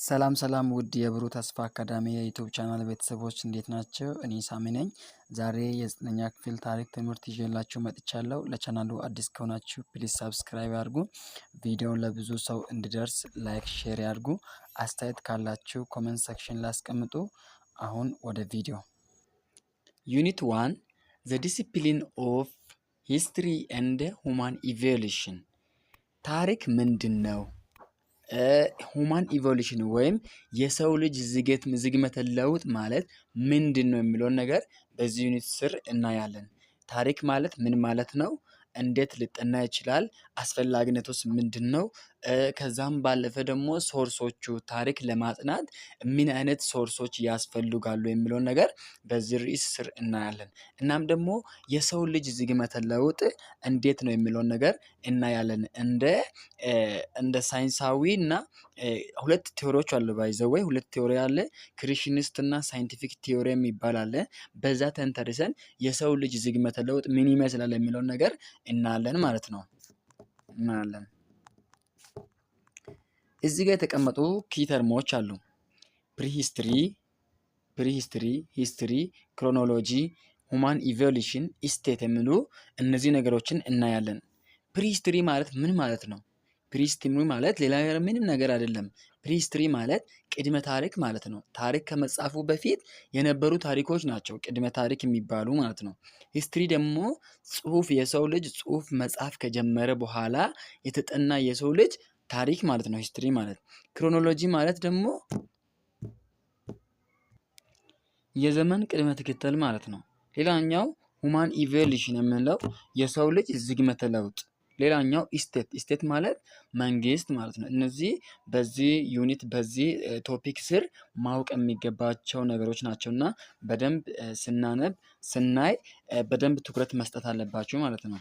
ሰላም ሰላም ውድ የብሩህ ተስፋ አካዳሚ የዩቲዩብ ቻናል ቤተሰቦች እንዴት ናቸው? እኔ ሳሚ ነኝ። ዛሬ የዘጠነኛ ክፍል ታሪክ ትምህርት ይዤላችሁ መጥቻለሁ። ለቻናሉ አዲስ ከሆናችሁ ፕሊዝ ሳብስክራይብ አድርጉ። ቪዲዮውን ለብዙ ሰው እንዲደርስ ላይክ፣ ሼር ያድርጉ። አስተያየት ካላችሁ ኮመንት ሴክሽን ላይ አስቀምጡ። አሁን ወደ ቪዲዮ። ዩኒት 1 ዘ ዲሲፕሊን ኦፍ ሂስትሪ ኤንድ ሁማን ኢቮሉሽን። ታሪክ ምንድን ነው? ሁማን ኢቮሉሽን ወይም የሰው ልጅ ዝግመተ ለውጥ ማለት ምንድን ነው የሚለውን ነገር በዚህ ዩኒት ስር እናያለን። ታሪክ ማለት ምን ማለት ነው? እንዴት ሊጠና ይችላል? አስፈላጊነቱስ ምንድን ነው? ከዛም ባለፈ ደግሞ ሶርሶቹ ታሪክ ለማጥናት ምን አይነት ሶርሶች ያስፈልጋሉ የሚለውን ነገር በዚህ ርዕስ ስር እናያለን። እናም ደግሞ የሰው ልጅ ዝግመተ ለውጥ እንዴት ነው የሚለውን ነገር እናያለን። እንደ ሳይንሳዊ እና ሁለት ቲዎሪዎች አሉ። ባይዘወይ ሁለት ቲዎሪ አለ። ክሪኤሽኒስት እና ሳይንቲፊክ ቲዎሪ የሚባል አለ። በዛ ተንተርሰን የሰው ልጅ ዝግመተ ለውጥ ምን ይመስላል የሚለውን ነገር እናያለን ማለት ነው። እዚህ ጋር የተቀመጡ ኪ ተርሞች አሉ። ፕሪሂስትሪ፣ ሂስትሪ፣ ክሮኖሎጂ፣ ሁማን ኢቮሉሽን፣ ስቴት የሚሉ እነዚህ ነገሮችን እናያለን። ፕሪሂስትሪ ማለት ምን ማለት ነው? ፕሪሂስትሪ ማለት ሌላ ምንም ነገር አይደለም። ፕሪሂስትሪ ማለት ቅድመ ታሪክ ማለት ነው። ታሪክ ከመጻፉ በፊት የነበሩ ታሪኮች ናቸው ቅድመ ታሪክ የሚባሉ ማለት ነው። ሂስትሪ ደግሞ ጽሁፍ፣ የሰው ልጅ ጽሁፍ መጻፍ ከጀመረ በኋላ የተጠና የሰው ልጅ ታሪክ ማለት ነው ሂስትሪ ማለት። ክሮኖሎጂ ማለት ደግሞ የዘመን ቅድመ ተከተል ማለት ነው። ሌላኛው ሁማን ኢቮሉሽን የምንለው የሰው ልጅ ዝግመተ ለውጥ። ሌላኛው ስቴት ማለት መንግስት ማለት ነው። እነዚህ በዚህ ዩኒት በዚህ ቶፒክ ስር ማወቅ የሚገባቸው ነገሮች ናቸው እና በደንብ ስናይ በደንብ ትኩረት መስጠት አለባችሁ ማለት ነው።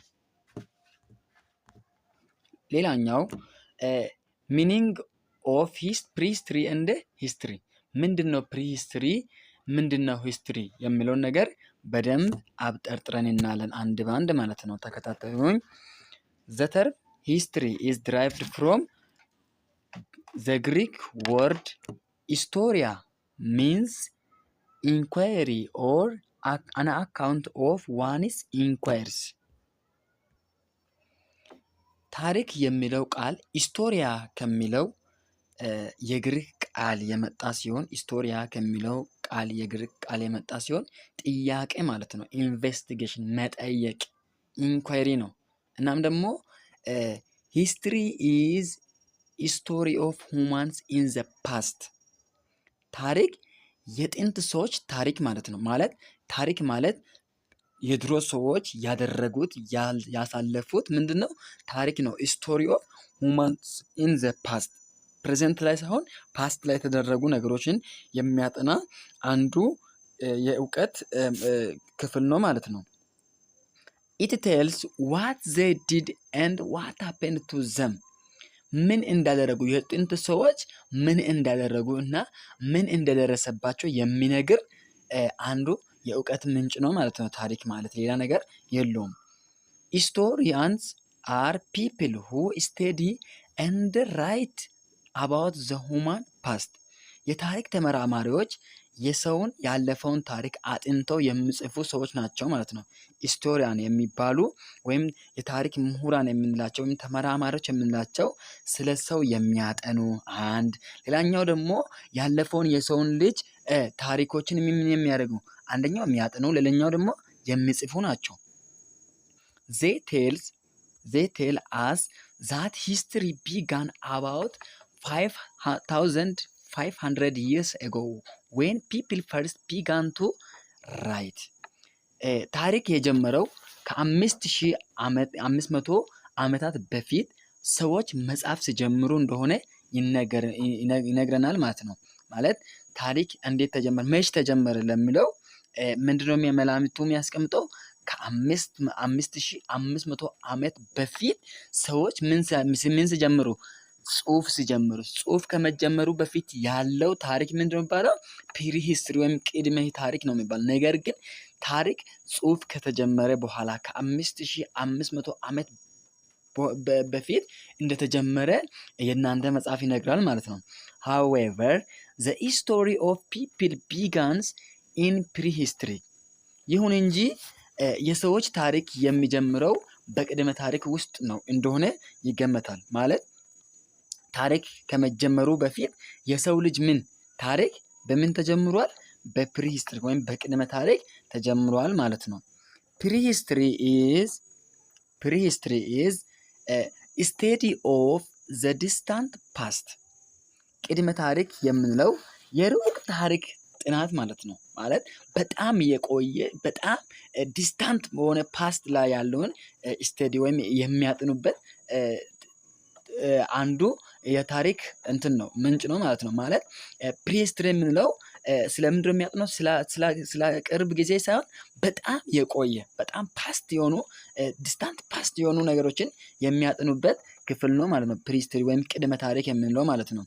ሌላኛው ሚኒንግ ኦፍ ፕሪሂስትሪ ኤንድ ሂስትሪ። ምንድነው ፕሪሂስትሪ፣ ምንድነው ሂስትሪ የሚለውን ነገር በደንብ አብጠርጥረን እናያለን አንድ በአንድ ማለት ነው። ተከታተሉኝ። The term history is derived from the Greek word historia, means inquiry or an account of one's inquiries. ታሪክ የሚለው ቃል ኢስቶሪያ ከሚለው የግሪክ ቃል የመጣ ሲሆን ኢስቶሪያ ከሚለው ቃል የግሪክ ቃል የመጣ ሲሆን ጥያቄ ማለት ነው። ኢንቨስቲጌሽን መጠየቅ፣ ኢንኳይሪ ነው። እናም ደግሞ ሂስትሪ ኢዝ ስቶሪ ኦፍ ሁማንስ ኢን ዘ ፓስት። ታሪክ የጥንት ሰዎች ታሪክ ማለት ነው። ማለት ታሪክ ማለት የድሮ ሰዎች ያደረጉት ያሳለፉት ምንድን ነው? ታሪክ ነው። ስቶሪ ኦፍ ሁማንስ ኢን ዘ ፓስት፣ ፕሬዘንት ላይ ሳይሆን ፓስት ላይ የተደረጉ ነገሮችን የሚያጠና አንዱ የእውቀት ክፍል ነው ማለት ነው። It tells what they did and what happened to them. ምን እንዳደረጉ የጥንት ሰዎች ምን እንዳደረጉ እና ምን እንደደረሰባቸው የሚነግር አንዱ የእውቀት ምንጭ ነው ማለት ነው። ታሪክ ማለት ሌላ ነገር የለውም። Historians are people who study and write about the human past. የታሪክ ተመራማሪዎች የሰውን ያለፈውን ታሪክ አጥንተው የሚጽፉ ሰዎች ናቸው ማለት ነው። ሂስቶሪያን የሚባሉ ወይም የታሪክ ምሁራን የምንላቸው ወይም ተመራማሪዎች የምንላቸው ስለ ሰው የሚያጠኑ አንድ፣ ሌላኛው ደግሞ ያለፈውን የሰውን ልጅ ታሪኮችን የሚያደርጉ አንደኛው የሚያጠኑ፣ ሌላኛው ደግሞ የሚጽፉ ናቸው። they tell us that history began about 5,500 years ago when people first began to write. ታሪክ የጀመረው ከ5,500 ዓመታት በፊት ሰዎች መጻፍ ሲጀምሩ እንደሆነ ይነግረናል ማለት ነው። ማለት ታሪክ እንዴት ተጀመረ፣ መች ተጀመረ ለሚለው ምንድነው የሚያመላምቱ የሚያስቀምጠው ከ5,500 ዓመት በፊት ሰዎች ምን ሲጀምሩ፣ ጽሁፍ ሲጀምሩ። ጽሁፍ ከመጀመሩ በፊት ያለው ታሪክ ምንድነው የሚባለው? ፕሪ ሂስትሪ ወይም ቅድመ ታሪክ ነው የሚባለው። ነገር ግን ታሪክ ጽሁፍ ከተጀመረ በኋላ ከ5,500 ዓመት በፊት እንደተጀመረ የእናንተ መጽሐፍ ይነግራል ማለት ነው። however the history of people begins in prehistory ይሁን እንጂ የሰዎች ታሪክ የሚጀምረው በቅድመ ታሪክ ውስጥ ነው እንደሆነ ይገመታል። ማለት ታሪክ ከመጀመሩ በፊት የሰው ልጅ ታሪክ በምን ተጀምሯል? በፕሪሂስትሪ ወይም በቅድመ ታሪክ ተጀምሯል ማለት ነው። ፕሪሂስትሪ ኢዝ ስቴዲ ኦፍ ዘ ዲስታንት ፓስት። ቅድመ ታሪክ የምንለው የሩቅ ታሪክ ጥናት ማለት ነው። ማለት በጣም የቆየ በጣም ዲስታንት በሆነ ፓስት ላይ ያለውን ስቴዲ ወይም የሚያጥኑበት አንዱ የታሪክ እንትን ነው ምንጭ ነው ማለት ነው። ማለት ፕሪሂስትሪ የምንለው ስለምንድን ነው የሚያጥነው? ስለ ቅርብ ጊዜ ሳይሆን በጣም የቆየ በጣም ፓስት የሆኑ ዲስታንት ፓስት የሆኑ ነገሮችን የሚያጥኑበት ክፍል ነው ማለት ነው። ፕሪሂስትሪ ወይም ቅድመ ታሪክ የምንለው ማለት ነው።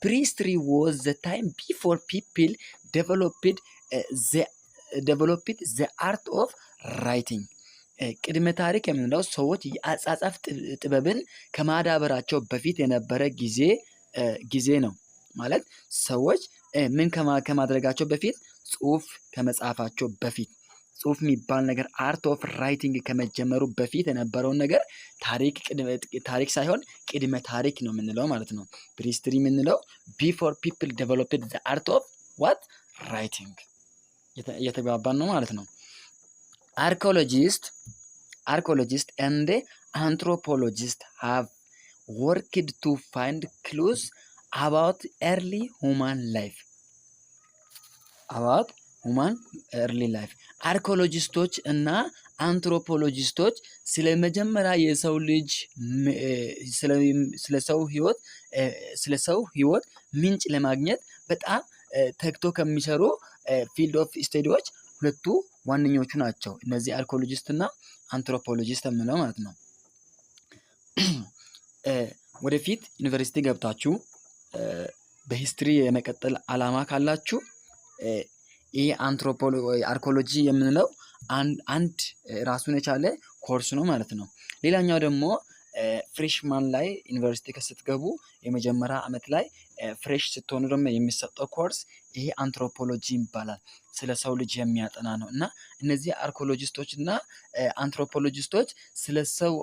ፕሪሂስትሪ ዋዝ ዘ ታይም ቢፎር ፒፕል ዴቨሎፕድ ዘ አርት ኦፍ ራይቲንግ። ቅድመ ታሪክ የምንለው ሰዎች የአጻጻፍ ጥበብን ከማዳበራቸው በፊት የነበረ ጊዜ ነው። ማለት ሰዎች ምን ከማድረጋቸው በፊት ጽሁፍ ከመጻፋቸው በፊት ጽሁፍ የሚባል ነገር አርት ኦፍ ራይቲንግ ከመጀመሩ በፊት የነበረውን ነገር ታሪክ ሳይሆን ቅድመ ታሪክ ነው የምንለው ማለት ነው። ፕሪሂስትሪ የምንለው ቢፎር ፒፕል ዴቨሎፕድ ዘ አርት ኦፍ ዋት ራይቲንግ እየተግባባን ነው ማለት ነው። Archaeologists and anthropologists have worked to find clues about early human life. አርኪኦሎጂስቶች እና አንትሮፖሎጂስቶች ስለ መጀመሪያ የሰው ልጅ ስለ ሰው ህይወት ምንጭ ለማግኘት በጣም ተግቶ ከሚሰሩ ፊልድ ኦፍ ስቴዲዎች ሁለቱ ዋነኞቹ ናቸው። እነዚህ አርኪኦሎጂስት እና አንትሮፖሎጂስት የምንለው ማለት ነው። ወደፊት ዩኒቨርሲቲ ገብታችሁ በሂስትሪ የመቀጠል አላማ ካላችሁ ይህ አርኪኦሎጂ የምንለው አንድ ራሱን የቻለ ኮርስ ነው ማለት ነው። ሌላኛው ደግሞ ፍሬሽማን ላይ ዩኒቨርሲቲ ስትገቡ የመጀመሪያ ዓመት ላይ ፍሬሽ ስትሆኑ ደግሞ የሚሰጠው ኮርስ ይሄ አንትሮፖሎጂ ይባላል። ስለ ሰው ልጅ የሚያጠና ነው እና እነዚህ አርኪኦሎጂስቶች እና አንትሮፖሎጂስቶች ስለ ሰው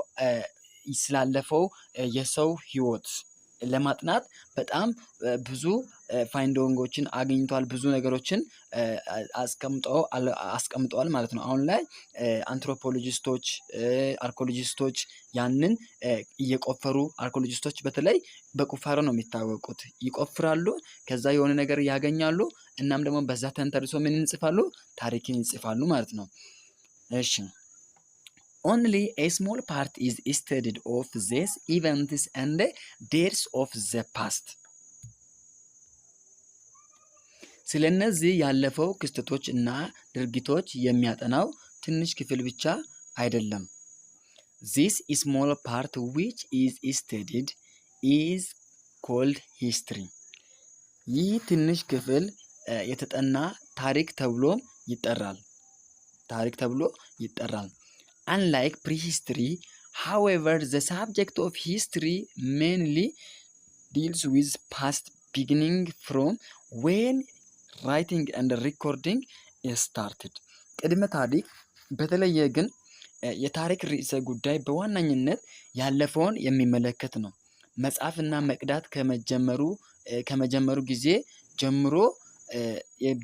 ስላለፈው የሰው ህይወት ለማጥናት በጣም ብዙ ፋይንዲንጎችን አግኝቷል። ብዙ ነገሮችን አስቀምጠዋል ማለት ነው። አሁን ላይ አንትሮፖሎጂስቶች አርኪኦሎጂስቶች ያንን እየቆፈሩ አርኪኦሎጂስቶች በተለይ በቁፋሮ ነው የሚታወቁት። ይቆፍራሉ፣ ከዛ የሆነ ነገር ያገኛሉ። እናም ደግሞ በዛ ተንተርሶ ምን ይጽፋሉ? ታሪክን ይጽፋሉ ማለት ነው። እሺ only a small part is studied of these events and dates of the past. ስለነዚህ ያለፈው ክስተቶች እና ድርጊቶች የሚያጠናው ትንሽ ክፍል ብቻ አይደለም። This small part which is studied is called history. ይህ ትንሽ ክፍል የተጠና ታሪክ ተብሎ ይጠራል። Unlike prehistory, however, the subject of history mainly deals with past, beginning from when writing and recording started. ቅድመ ታሪክ በተለየ ግን የታሪክ ርዕሰ ጉዳይ በዋነኝነት ያለፈውን የሚመለከት ነው። መጻፍና መቅዳት ከመጀመሩ ጊዜ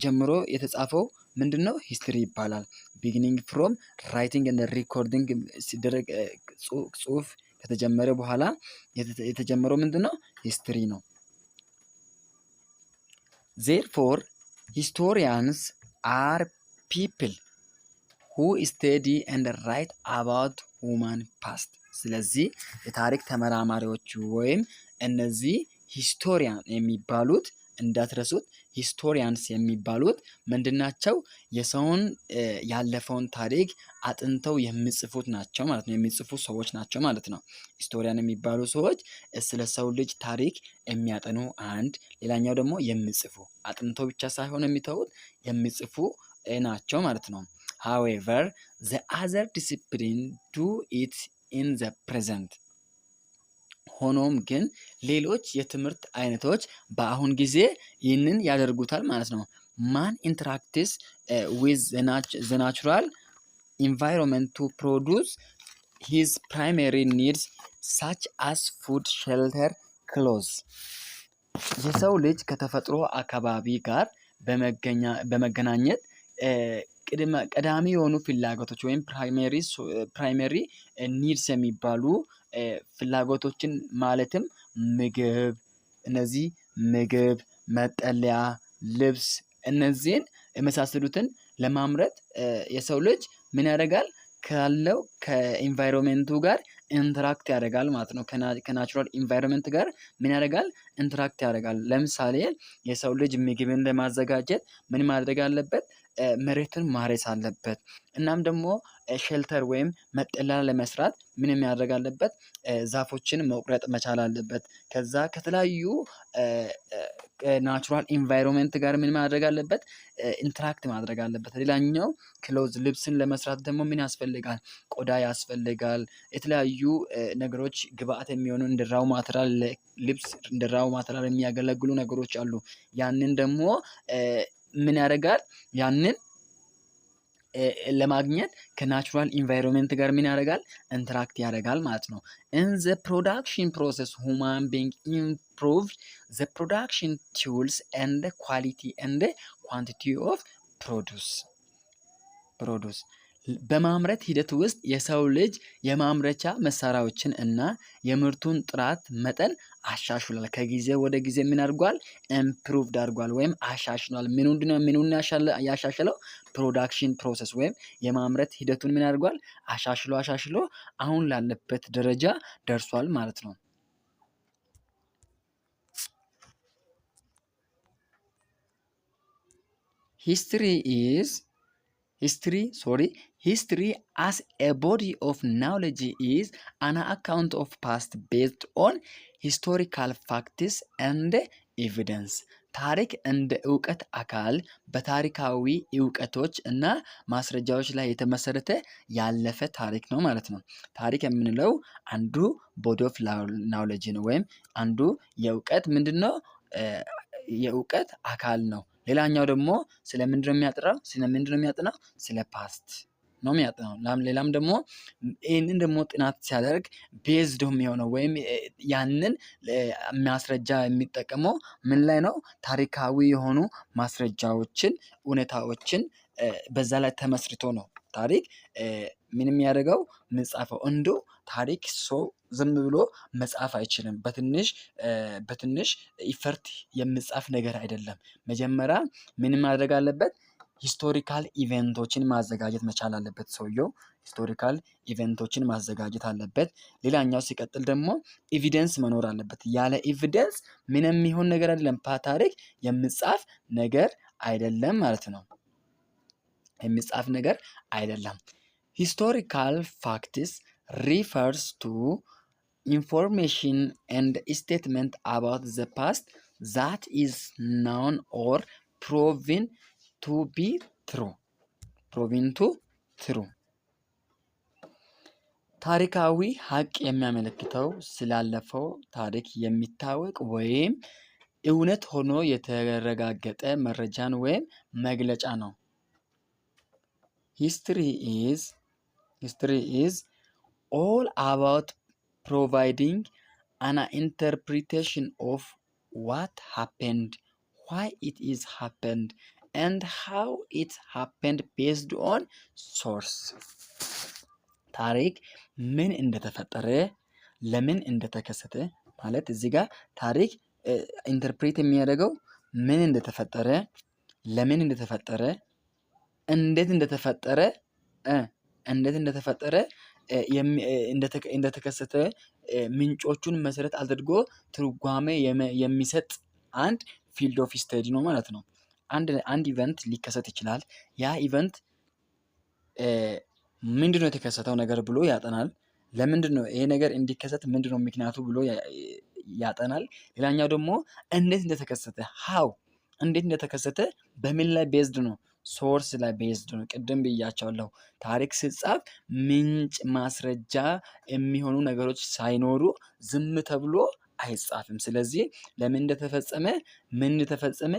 ጀምሮ የተጻፈው ምንድነው? ሂስትሪ ይባላል። ቢጊኒንግ ፍሮም ራይቲንግ እና ሪኮርዲንግ ሲደረግ ጽሁፍ ከተጀመረ በኋላ የተጀመረው ምንድነው? ሂስትሪ ነው። Therefore, historians are people who study and write about human past. ስለዚህ የታሪክ ተመራማሪዎች ወይም እነዚህ ሂስቶሪያን የሚባሉት እንዳትረሱት፣ ሂስቶሪያንስ የሚባሉት ምንድናቸው? የሰውን ያለፈውን ታሪክ አጥንተው የሚጽፉት ናቸው ማለት ነው። የሚጽፉ ሰዎች ናቸው ማለት ነው። ሂስቶሪያን የሚባሉ ሰዎች ስለ ሰው ልጅ ታሪክ የሚያጠኑ ሌላኛው ደግሞ የሚጽፉ አጥንተው ብቻ ሳይሆን የሚተዉት የሚጽፉ ናቸው ማለት ነው። However, the other discipline do it in the present. ሆኖም ግን ሌሎች የትምህርት አይነቶች በአሁን ጊዜ ይህንን ያደርጉታል ማለት ነው። ማን ኢንተራክትስ ዊዝ ዘ ናቹራል ኢንቫይሮንመንት ቱ ፕሮዱስ ሂዝ ፕራይመሪ ኒድስ ሳች አስ ፉድ ሼልተር ክሎዝ። የሰው ልጅ ከተፈጥሮ አካባቢ ጋር በመገናኘት ቀዳሚ የሆኑ ፍላጎቶች ወይም ፕራይመሪ ኒድስ የሚባሉ ፍላጎቶችን ማለትም ምግብ፣ እነዚህ ምግብ፣ መጠለያ፣ ልብስ እነዚህን የመሳሰሉትን ለማምረት የሰው ልጅ ምን ያደርጋል? ካለው ከኢንቫይሮንመንቱ ጋር ኢንተራክት ያደርጋል ማለት ነው። ከናቹራል ኢንቫይሮንመንት ጋር ምን ያደርጋል? ኢንተራክት ያደርጋል። ለምሳሌ የሰው ልጅ ምግብን ለማዘጋጀት ምን ማድረግ አለበት? መሬትን ማረስ አለበት። እናም ደግሞ ሼልተር ወይም መጠለያ ለመስራት ምን ማድረግ አለበት? ዛፎችን መቁረጥ መቻል አለበት። ከዛ ከተለያዩ ናቹራል ኢንቫይሮንመንት ጋር ምን ማድረግ አለበት? ኢንተራክት ማድረግ አለበት። ሌላኛው ክሎዝ፣ ልብስን ለመስራት ደግሞ ምን ያስፈልጋል? ቆዳ ያስፈልጋል። የተለያዩ ነገሮች ግብአት የሚሆኑ እንደ ራው ማተሪያል፣ ልብስ እንደ ራው ማተሪያል የሚያገለግሉ ነገሮች አሉ። ያንን ደግሞ ምን ያደርጋል? ያንን ለማግኘት ከናቹራል ኢንቫይሮንመንት ጋር ምን ያደርጋል? ኢንተራክት ያደርጋል ማለት ነው። ኢን ዘ ፕሮዳክሽን ፕሮሰስ ሁማን ቢንግ ኢምፕሩቭድ ዘ ፕሮዳክሽን ቱልስ ኤንድ ኳሊቲ ኤንድ ኳንቲቲ ኦፍ ፕሮዱስ። በማምረት ሂደት ውስጥ የሰው ልጅ የማምረቻ መሳሪያዎችን እና የምርቱን ጥራት መጠን አሻሽሏል። ከጊዜ ወደ ጊዜ ምን አድርጓል? ኢምፕሩቭድ አድርጓል ወይም አሻሽሏል። ምኑን ያሻሽለው? ፕሮዳክሽን ፕሮሰስ ወይም የማምረት ሂደቱን ምን አድርጓል? አሻሽሎ አሁን ላለበት ደረጃ ደርሷል ማለት ነው። History as a body of knowledge is an account of past based on historical facts and evidence. ታሪክ እንደ እውቀት አካል በታሪካዊ እውቀቶች እና ማስረጃዎች ላይ የተመሰረተ ያለፈ ታሪክ ነው ማለት ነው። ታሪክ የምንለው አንዱ ቦዲ ኦፍ ናውሌጅ ነው ወይም አንዱ የእውቀት ምንድነው? የእውቀት አካል ነው። ሌላኛው ደግሞ ስለ ምንድነው የሚያጠናው? ስለ ፓስት ነው የሚያጠናው። ሌላም ደግሞ ይህንን ደግሞ ጥናት ሲያደርግ ቤዝድ የሚሆነው ወይም ያንን ማስረጃ የሚጠቀመው ምን ላይ ነው? ታሪካዊ የሆኑ ማስረጃዎችን፣ እውነታዎችን በዛ ላይ ተመስርቶ ነው ታሪክ ምን የሚያደርገው? መጻፈው። እንዶ ታሪክ ሰው ዝም ብሎ መጻፍ አይችልም። በትንሽ ኢፈርት የሚጻፍ ነገር አይደለም። መጀመሪያ ምን ማድረግ አለበት? ሂስቶሪካል ኢቨንቶችን ማዘጋጀት መቻል አለበት ሰውየው። ሂስቶሪካል ኢቨንቶችን ማዘጋጀት አለበት። ሌላኛው ሲቀጥል ደግሞ ኤቪደንስ መኖር አለበት። ያለ ኤቪደንስ ምን የሚሆን ነገር አይደለም። ታሪክ የሚጻፍ ነገር አይደለም ማለት ነው። የሚጻፍ ነገር አይደለም። ሂስቶሪካል ፋክትስ refers to information and statement about the past that is known or proven to be true. ታሪካዊ ሀቅ የሚያመለክተው ስላለፈው ታሪክ የሚታወቅ ወይም እውነት ሆኖ የተረጋገጠ መረጃን ወይም መግለጫ ነው። History is all about providing an interpretation of what happened, why it is happened, and how it happened based on source. ታሪክ ምን እንደተፈጠረ፣ ለምን እንደተከሰተ ማለት እዚህ ጋር ታሪክ ኢንተርፕሬት የሚያደርገው ምን እንደተፈጠረ፣ ለምን እንደተፈጠረ፣ እንዴት እንደተፈጠረ እንደተከሰተ ምንጮቹን መሰረት አድርጎ ትርጓሜ የሚሰጥ አንድ ፊልድ ኦፍ ስተዲ ነው ማለት ነው። አንድ ኢቨንት ሊከሰት ይችላል። ያ ኢቨንት ምንድነው የተከሰተው ነገር ብሎ ያጠናል። ለምንድነው ይሄ ነገር እንዲከሰት ምንድነው ምክንያቱ ብሎ ያጠናል። ሌላኛው ደግሞ እንዴት እንደተከሰተ እንዴት እንደተከሰተ በምን ላይ ቤዝድ ነው ሶርስ ላይ ቤዝድ ነው። ቅድም ብያቸዋለሁ። ታሪክ ሲጻፍ ምንጭ ማስረጃ የሚሆኑ ነገሮች ሳይኖሩ ዝም ተብሎ አይጻፍም። ስለዚህ ለምን እንደተፈጸመ፣ ምን እንደተፈጸመ፣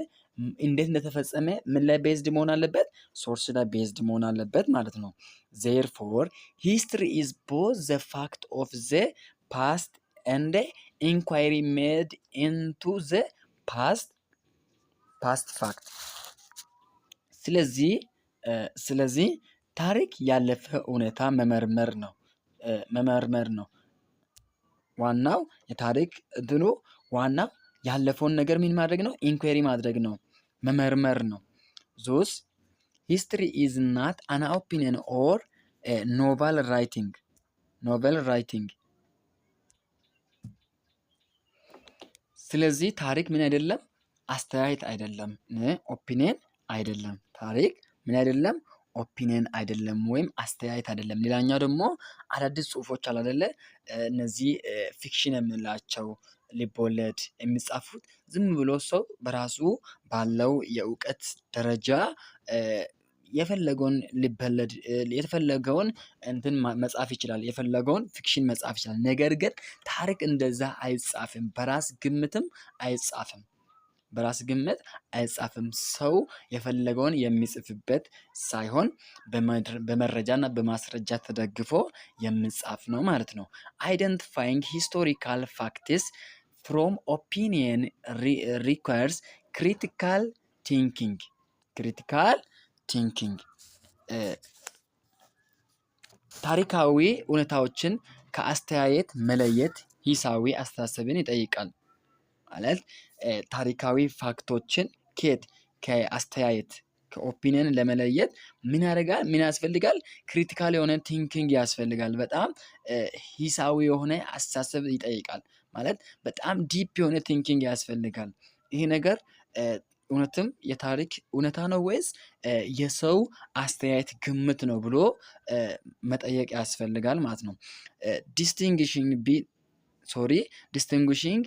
እንዴት እንደተፈጸመ ምን ላይ ቤዝድ መሆን አለበት? ሶርስ ላይ ቤዝድ መሆን አለበት ማለት ነው። ዜርፎር ሂስትሪ ኢዝ ቦዝ ዘ ፋክት ኦፍ ዘ ፓስት ኤንድ ኢንኳይሪ ሜድ ኢንቱ ዘ ፓስት ፋክት። ስለዚህ ታሪክ ያለፈ እውነታ መመርመር ነው። ዋናው የታሪክ እንትኑ ዋናው ያለፈውን ነገር ምን ማድረግ ነው? ኢንኳሪ ማድረግ ነው፣ መመርመር ነው። ዞስ ሂስትሪ ኢዝ ናት አን ኦፒኒየን ኦር ኖቨል ራይቲንግ። ስለዚህ ታሪክ ምን አይደለም? አስተያየት አይደለም፣ ኦፒኒየን አይደለም። ታሪክ ምን አይደለም? ኦፒኒየን አይደለም ወይም አስተያየት አይደለም። ሌላኛው ደግሞ አዳዲስ ጽሁፎች አሉ አይደለ? እነዚህ ፊክሽን የምንላቸው ልቦለድ የሚጻፉት ዝም ብሎ ሰው በራሱ ባለው የእውቀት ደረጃ የፈለገውን ልቦለድ የፈለገውን እንትን መጻፍ ይችላል። የፈለገውን ፊክሽን መጻፍ ይችላል። ነገር ግን ታሪክ እንደዛ አይጻፍም። በራስ ግምትም አይጻፍም። ሰው የፈለገውን የሚጽፍበት ሳይሆን በመረጃና በማስረጃ ተደግፎ የሚጻፍ ነው ማለት ነው። አይደንቲፋይንግ ሂስቶሪካል ፋክትስ ፍሮም ኦፒኒየን ሪኳየርስ ክሪቲካል ቲንኪንግ። ታሪካዊ እውነታዎችን ከአስተያየት መለየት ሂሳዊ አስተሳሰብን ይጠይቃል። ማለት ታሪካዊ ፋክቶችን ከአስተያየት ከኦፒኒየን ለመለየት ምን ያደርጋል? ምን ያስፈልጋል? ክሪቲካል የሆነ ቲንኪንግ ያስፈልጋል። በጣም ሂሳዊ የሆነ አስተሳሰብ ይጠይቃል። ማለት በጣም ዲፕ የሆነ ቲንኪንግ ያስፈልጋል። ይሄ ነገር እውነትም የታሪክ እውነታ ነው ወይስ የሰው አስተያየት ግምት ነው ብሎ መጠየቅ ያስፈልጋል ማለት ነው። ዲስቲንጉሽንግ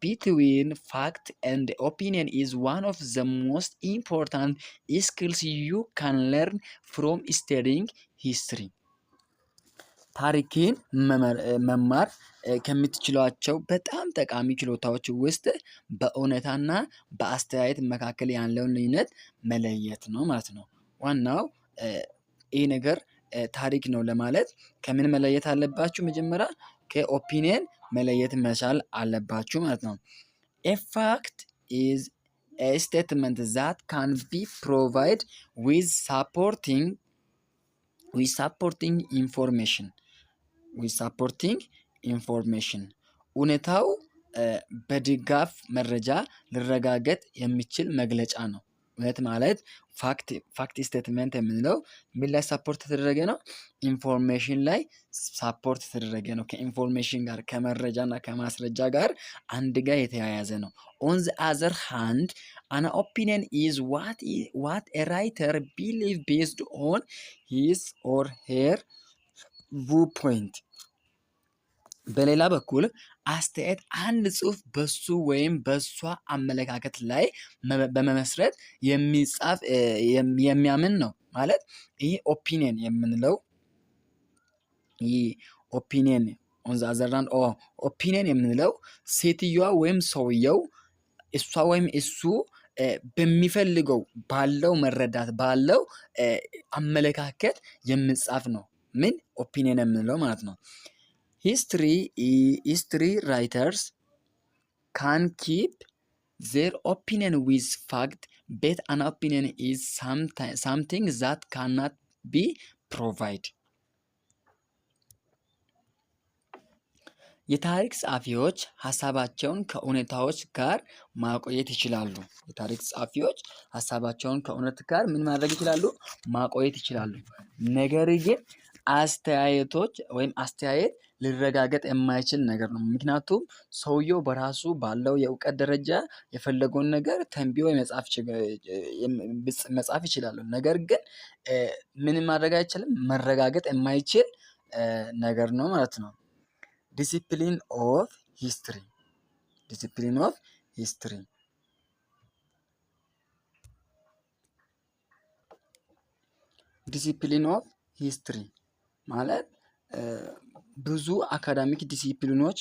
between fact and opinion is one of the most important skills you can learn from studying history. ታሪክን መማር ከምትችሏቸው በጣም ጠቃሚ ችሎታዎች ውስጥ በእውነታና በአስተያየት መካከል ያለውን ልዩነት መለየት ነው ማለት ነው። ዋናው ይህ ነገር ታሪክ ነው ለማለት ከምን መለየት አለባችሁ? መጀመሪያ ከኦፒኒየን መለየት መቻል አለባችሁ ማለት ነው። A fact is a statement that can be provided with supporting information. እውነታው በድጋፍ መረጃ ሊረጋገጥ የሚችል መግለጫ ነው። እውነት ማለት ፋክት ስቴትመንት የምንለው ምን ላይ ሳፖርት የተደረገ ነው? ኢንፎርሜሽን ላይ ሳፖርት የተደረገ ነው። ከኢንፎርሜሽን ጋር ከመረጃና ከማስረጃ ጋር አንድ ጋር የተያያዘ ነው። ኦን ዘ አዘር ሃንድ አን ኦፒኒየን ኢዝ ዋት ኤ ራይተር ቢሊቭ ቤዝድ ኦን ሂዝ ኦር ሄር ቪው ፖይንት። በሌላ በኩል አስተያየት አንድ ጽሑፍ በሱ ወይም በሷ አመለካከት ላይ በመመስረት የሚጻፍ የሚያምን ነው ማለት ይህ ኦፒኒየን የምንለው ኦፒኒየን የምንለው ሴትዮዋ ወይም ሰውየው እሷ ወይም እሱ በሚፈልገው ባለው መረዳት ባለው አመለካከት የሚጻፍ ነው። ምን ኦፒኒየን የምንለው ማለት ነው። history writers can keep their opinion with fact, but an opinion is something that cannot be provided. የታሪክ ጸሐፊዎች ሀሳባቸውን ከእውነታዎች ጋር ማቆየት ይችላሉ። ምን ማድረግ ይችላሉ? ማቆየት ይችላሉ። ነገር ግን አስተያየት ሊረጋገጥ የማይችል ነገር ነው። ምክንያቱም ሰውየው በራሱ ባለው የእውቀት ደረጃ የፈለገውን ነገር ተንብዮ መጻፍ ይችላሉ። ነገር ግን ምን ማድረግ አይችልም? መረጋገጥ የማይችል ነገር ነው ማለት ነው። ዲሲፕሊን ኦፍ ሂስትሪ ዲሲፕሊን ኦፍ ሂስትሪ ማለት ብዙ አካዳሚክ ዲሲፕሊኖች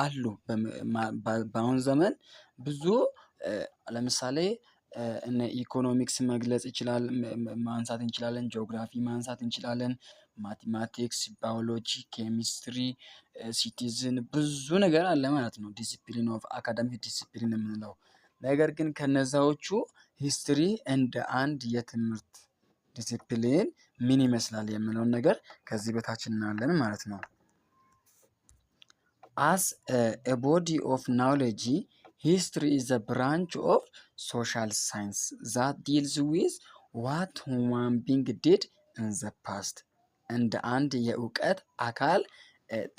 አሉ። በአሁን ዘመን ብዙ ለምሳሌ እነ ኢኮኖሚክስ መግለጽ ይችላል ማንሳት እንችላለን። ጂኦግራፊ ማንሳት እንችላለን። ማቴማቲክስ፣ ባዮሎጂ፣ ኬሚስትሪ፣ ሲቲዝን ብዙ ነገር አለ ማለት ነው። ዲሲፕሊን ኦፍ አካዳሚክ ዲሲፕሊን የምንለው ነገር ግን ከነዛዎቹ ሂስትሪ እንደ አንድ የትምህርት ዲሲፕሊን ምን ይመስላል የምለውን ነገር ከዚህ በታች እናያለን ማለት ነው። as a body of knowledge, history is a branch of social science that deals with what human being did in the past። እንደ አንድ የእውቀት አካል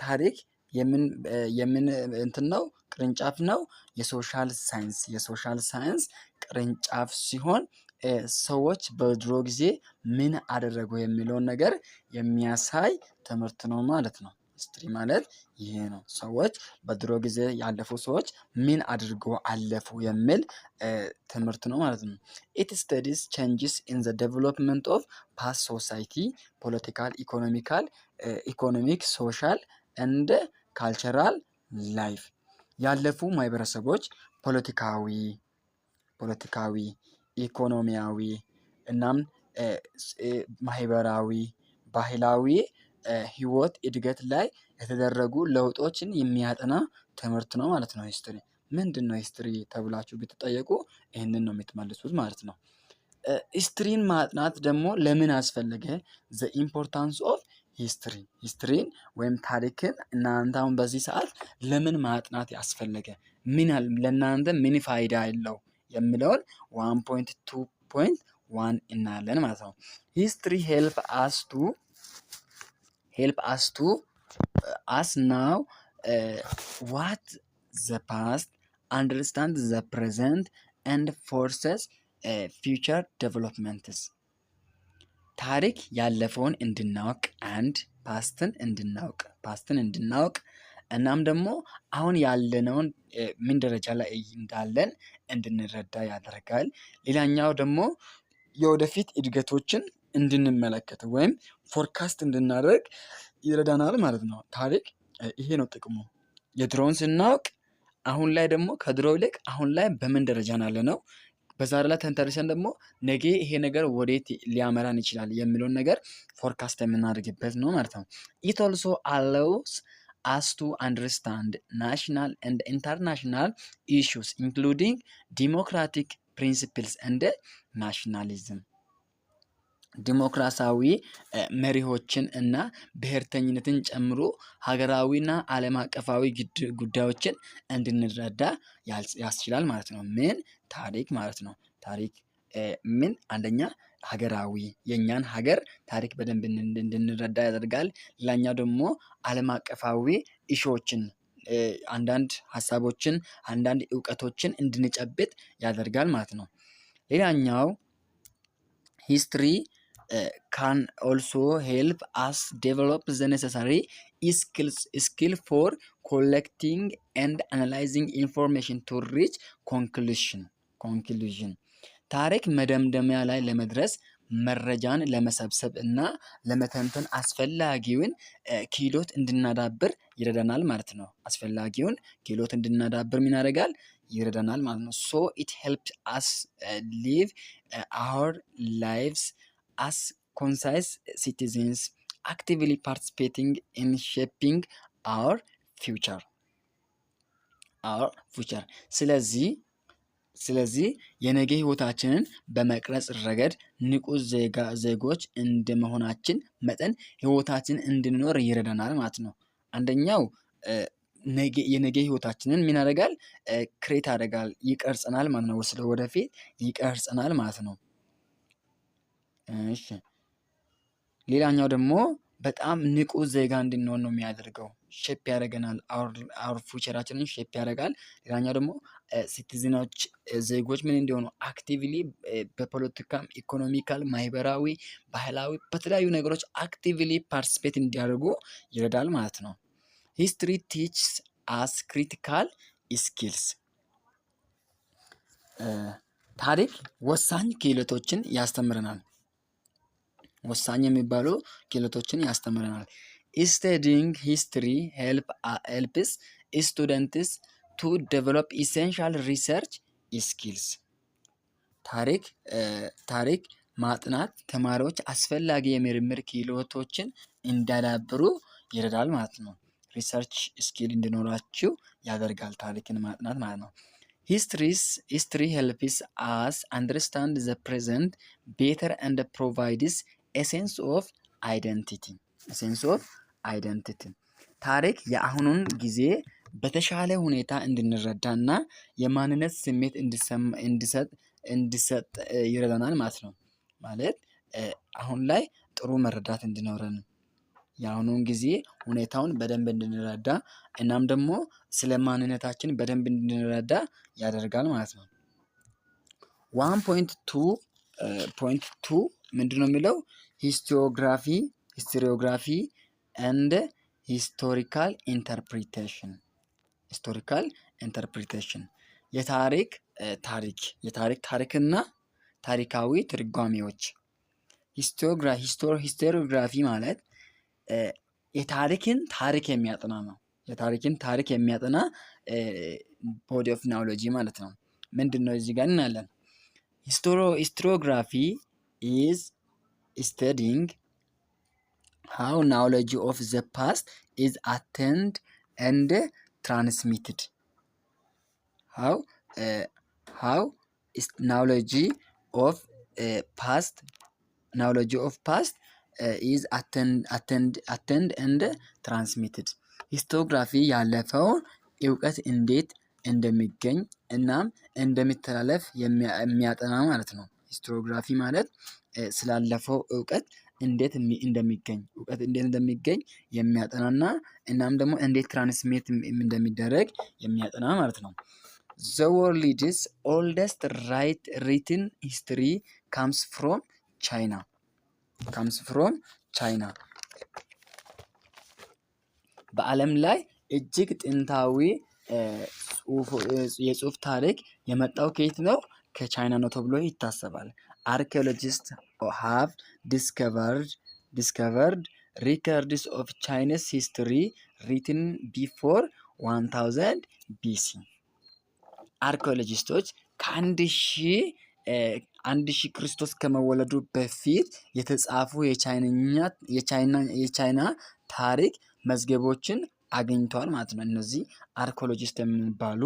ታሪክ የምን እንትን ነው ቅርንጫፍ ነው። የሶሻል ሳይንስ ቅርንጫፍ ሲሆን ሰዎች በድሮ ጊዜ ምን አደረጉ የሚለውን ነገር የሚያሳይ ትምህርት ነው ማለት ነው። ሂስትሪ ማለት ይሄ ነው። ሰዎች በድሮ ጊዜ ያለፉ ሰዎች ምን አድርገው አለፉ የሚል ትምህርት ነው ማለት ነው። ኢት ስተዲስ ቼንጅስ ኢን ዘ ዴቨሎፕመንት ኦፍ ፓስት ሶሳይቲ ፖለቲካል፣ ኢኮኖሚክ፣ ሶሻል እንደ ካልቸራል ላይፍ ያለፉ ማህበረሰቦች ፖለቲካዊ፣ ኢኮኖሚያዊ እናም ማህበራዊ፣ ባህላዊ ህይወት እድገት ላይ የተደረጉ ለውጦችን የሚያጠና ትምህርት ነው ማለት ነው ሂስትሪ። ምንድን ነው ሂስትሪ ተብላችሁ ብትጠየቁ ይህንን ነው የምትመልሱት ማለት ነው። ሂስትሪን ማጥናት ደግሞ ለምን አስፈለገ? ዘ ኢምፖርታንስ ኦፍ ሂስትሪን ወይም ታሪክን እናንተ አሁን በዚህ ሰዓት ለምን ማጥናት ያስፈለገ? ለእናንተ ምን ፋይዳ አለው የሚለውን 1.2.1 እናያለን ማለት ነው። ሂስትሪ ሄልፕ አስ ቱ ናው ዋት ዘ ፓስት አንደርስታንድ ዘ ፕሬዘንት ኤንድ ፎርሰስ ፊውቸር ዴቨሎፕመንትስ። ታሪክ ያለፈውን እንድናውቅ ፓስትን እንድናውቅ እናም ደግሞ አሁን ያለነውን ምን ደረጃ ላይ እንዳለን እንድንረዳ ያደርጋል። ሌላኛው ደግሞ የወደፊት እድገቶችን እንድንመለከት ወይም ፎርካስት እንድናደርግ ይረዳናል ማለት ነው። ታሪክ ይሄ ነው ጥቅሙ። የድሮውን ስናውቅ አሁን ላይ ደግሞ ከድሮው ይልቅ አሁን ላይ በምን ደረጃ ያለነው በዛሬ ላይ ተንተርሰን ደግሞ ነገ ይሄ ነገር ወዴት ሊያመራን ይችላል የሚለውን ነገር ፎርካስት የምናደርግበት ነው ማለት ነው። ኢት ኦልሶ አላውስ us to understand national and international issues including democratic principles and nationalism። ዲሞክራሲያዊ መሪዎችን እና ብሔርተኝነትን ጨምሮ ሀገራዊና ዓለም አቀፋዊ ጉዳዮችን እንድንረዳ ያስችላል ማለት ነው። ምን ታሪክ ማለት ነው። ታሪክ ምን አንደኛ ሀገራዊ የእኛን ሀገር ታሪክ በደንብ እንድንረዳ ያደርጋል። ሌላኛው ደግሞ ዓለም አቀፋዊ ኢሹዎችን አንዳንድ ሀሳቦችን አንዳንድ እውቀቶችን እንድንጨብጥ ያደርጋል ማለት ነው። ሌላኛው ሂስትሪ ካን ኦልሶ ሄልፕ አስ ዴቨሎፕ ዘ ኔሰሰሪ ስኪል ፎር ኮሌክቲንግ ኤንድ አናላይዚንግ ኢንፎርሜሽን ቱ ሪች ኮንክሉዥን። ታሪክ መደምደሚያ ላይ ለመድረስ መረጃን ለመሰብሰብ እና ለመተንተን አስፈላጊውን ክህሎት እንድናዳብር ይረዳናል ማለት ነው። አስፈላጊውን ክህሎት እንድናዳብር ምን ያደርጋል? ይረዳናል ማለት ነው። ሶ ኢት ሄልፕስ አስ ሊቭ አወር ላይቭስ አስ ኮንሳይስ ሲቲዝንስ አክቲቭሊ ፓርቲሲፔቲንግ ኢን ሼፒንግ አወር ፊውቸር። ስለዚህ የነገ ህይወታችንን በመቅረጽ ረገድ ንቁ ዜጎች እንደመሆናችን መጠን ህይወታችንን እንድንኖር ይረዳናል ማለት ነው። አንደኛው የነገ ህይወታችንን ምን ያደርጋል? ክሬት ያደርጋል፣ ይቀርጸናል ማለት ነው። ስለ ወደፊት ይቀርጸናል ማለት ነው። እሺ ሌላኛው ደግሞ በጣም ንቁ ዜጋ እንድንሆን ነው የሚያደርገው። ሼፕ ያደርገናል፣ አውር ፊውቸራችንን ሼፕ ያደርጋል። ሌላኛው ደግሞ ሲቲዝኖች ዜጎች ምን እንዲሆኑ አክቲቭሊ በፖለቲካም፣ ኢኮኖሚካል፣ ማህበራዊ፣ ባህላዊ በተለያዩ ነገሮች አክቲቭሊ ፓርቲሲፔት እንዲያደርጉ ይረዳል ማለት ነው። ሂስትሪ ቲችስ አስ ክሪቲካል ስኪልስ። ታሪክ ወሳኝ ክህሎቶችን ያስተምረናል። ወሳኝ የሚባሉ ክህሎቶችን ያስተምረናል። ስታዲንግ ሂስትሪ ሄልፕስ ስቱደንትስ ቱ ዴቨሎፕ ኢሴንሻል ሪሰርች ስኪልስ። ታሪክ ማጥናት ተማሪዎች አስፈላጊ የምርምር ክህሎቶችን እንዲያዳብሩ ይረዳል ማለት ነው። ሪሰርች ስኪል እንዲኖራችሁ ያደርጋል ታሪክን ማጥናት ማለት ነው። ሂስትሪ ሄልፕስ አስ አንደርስታንድ ዘ ፕሬዘንት ቤተር ኤንድ ፕሮቫይድስ ኤሴንስ ኦፍ አይደንቲቲ። ታሪክ የአሁኑን ጊዜ በተሻለ ሁኔታ እንድንረዳና የማንነት ስሜት እንዲሰጥ ይረዳናል ማለት ነው። ማለት አሁን ላይ ጥሩ መረዳት እንዲኖረን የአሁኑን ጊዜ ሁኔታውን በደንብ እንድንረዳ እናም ደግሞ ስለ ማንነታችን በደንብ እንድንረዳ ያደርጋል ማለት ነው። 1.2 ምንድነው የሚለው? ሂስቶሪዮግራፊ ኤንድ ሂስቶሪካል ኢንተርፕሪቴሽን የታሪክና ታሪካዊ ትርጓሜዎች። ሂስቶሪዮግራፊ ማለት የታሪክን ታሪክ የሚያጠና ነው። የታሪክን ታሪክ የሚያጠና ቦዲ ኦፍ ናውሎጂ ማለት ነው። ምንድን ነው እዚህ ጋር እናያለን። ሂስቶሪዮግራፊ ኢዝ ስታዲንግ ሃው ናውሎጂ ኦፍ ዘ ፓስት ኢዝ አቴንድ ኤንድ ትራንስሚትድ። ሃው ናውሎጂ ኦፍ ፓስት ኢዝ አቴንድ ኤንድ ትራንስሚትድ። ሂስቶግራፊ ያለፈውን እውቀት እንዴት እንደሚገኝ እናም እንደሚተላለፍ የሚያጠና ማለት ነው። ሂስቶግራፊ ማለት ስላለፈው እውቀት እንዴት እንደሚገኝ የሚያጠናና እናም ደግሞ እንዴት ትራንስሚት እንደሚደረግ የሚያጠና ማለት ነው። ዘ ወርልድስ ኦልደስት ሪትን ሂስትሪ ካምስ ፍሮም ቻይና። በዓለም ላይ እጅግ ጥንታዊ የጽሁፍ ታሪክ የመጣው ከየት ነው? ከቻይና ነው ተብሎ ይታሰባል። አርኪኦሎጂስት ሃቭ ዲስከቨርድ ሪከርድስ ኦፍ ቻይናስ ሂስትሪ ሪትን ቢፎር 1000 ቢሲ። አርኪኦሎጂስቶች ከአንድ ሺህ ክርስቶስ ከመወለዱ በፊት የተጻፉ የቻይና ታሪክ መዝገቦችን አግኝተዋል ማለት ነው። እነዚህ አርኪኦሎጂስት የሚባሉ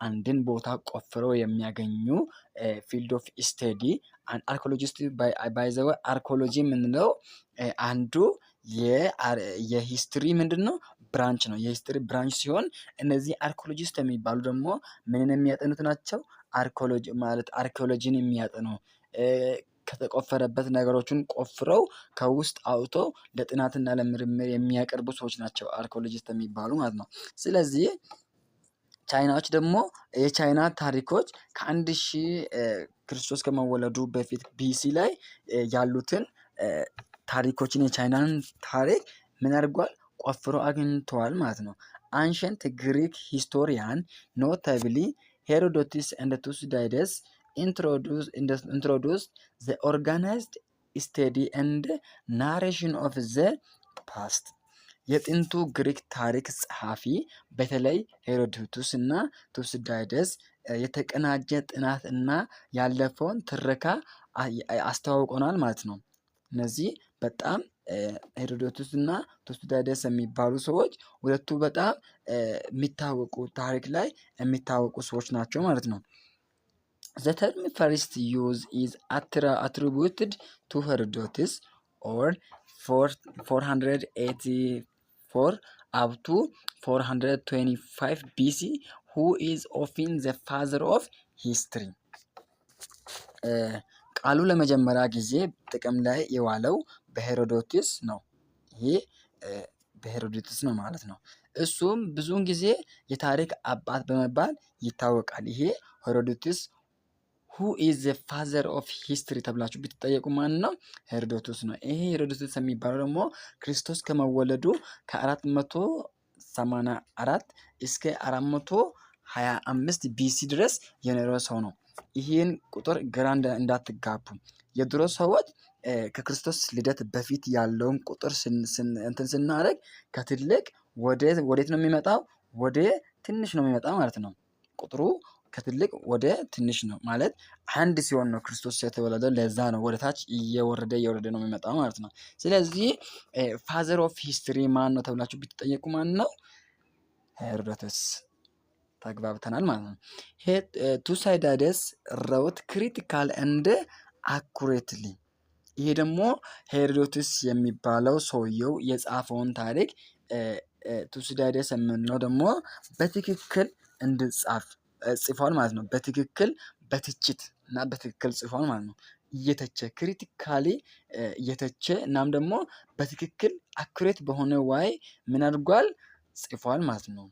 አንድን ቦታ ቆፍረው የሚያገኙ ፊልድ ኦፍ ስተዲ አርኪኦሎጂስት ባይ ዘ ወይ አርኪኦሎጂ የምንለው አንዱ የሂስትሪ ምንድን ነው ብራንች ነው። የሂስትሪ ብራንች ሲሆን እነዚህ አርኪኦሎጂስት የሚባሉ ደግሞ ምንን የሚያጠኑት ናቸው? አርኪኦሎጂ ማለት አርኪኦሎጂን የሚያጠኑ ከተቆፈረበት ነገሮችን ቆፍረው ከውስጥ አውጥቶ ለጥናትና ለምርምር የሚያቀርቡ ሰዎች ናቸው አርኪኦሎጂስት የሚባሉ ማለት ነው። ስለዚህ ቻይናዎች ደግሞ የቻይና ታሪኮች ከአንድ ሺህ ክርስቶስ ከመወለዱ በፊት ቢሲ ላይ ያሉትን ታሪኮችን የቻይናን ታሪክ ምን አድርጓል? ቆፍሮ አግኝተዋል ማለት ነው። አንሸንት ግሪክ ሂስቶሪያን ኖታብሊ ሄሮዶትስ ኤንድ ቱሲዳይደስ introduced the organized study and narration of the past። የጥንቱ ግሪክ ታሪክ ጸሐፊ በተለይ ሄሮዶቱስ እና ቱሲዳይደስ የተቀናጀ ጥናት እና ያለፈውን ትረካ አስተዋውቆናል ማለት ነው። እነዚህ በጣም ሄሮዶቱስ እና ቱሲዳይደስ የሚባሉ ሰዎች ሁለቱ በጣም የሚታወቁ ታሪክ ላይ የሚታወቁ ሰዎች ናቸው ማለት ነው። The term first used is attributed to Herodotus or 484 up to 425 BC, who is often the father of history። ቃሉ ለመጀመሪያ ጊዜ ጥቅም ላይ የዋለው በሄሮዶትስ ነው። ይሄ በሄሮዶትስ ነው ማለት ነው። እሱም ብዙውን ጊዜ የታሪክ አባት በመባል ይታወቃል። ይሄ ሄሮዶትስ who is the father of history ተብላችሁ ብትጠየቁ ማን ነው? ሄሮዶትስ ነው። ይሄ ሄሮዶትስ የሚባለው ደግሞ ክርስቶስ ከመወለዱ ከ484 እስከ 425 ቢሲ ድረስ የኖረ ሰው ነው። ይህን ቁጥር ግራ እንዳትጋቡ። የድሮ ሰዎች ከክርስቶስ ልደት በፊት ያለውን ቁጥር እንትን ስናደርግ ከትልቅ ወዴት ነው የሚመጣው? ወደ ትንሽ ነው የሚመጣው ማለት ነው። ቁጥሩ ከትልቅ ወደ ትንሽ ነው ማለት አንድ ሲሆን ነው ክርስቶስ የተወለደው። ለዛ ነው ወደ ታች እየወረደ ነው የሚመጣው ማለት ነው። ስለዚህ ፋዘር ኦፍ ሂስትሪ ማን ነው ተብላችሁ ብትጠየቁ ማን ነው? ሄሮዶተስ። ተግባብተናል ማለት ነው። ቱሳይዳደስ ሮት ክሪቲካል እንደ አኩሬትሊ። ይሄ ደግሞ ሄሮዶተስ የሚባለው ሰውየው የጻፈውን ታሪክ ቱሲዳይደስ የምንለው ደግሞ በትክክል እንድጻፍ ጽፏል ማለት ነው። በትክክል በትችት እና በትክክል ጽፏል ማለት ነው። እየተቸ ክሪቲካሊ እየተቸ እናም ደግሞ በትክክል አኩሬት በሆነ ዋይ ምን አድርጓል? ጽፏል ማለት ነው።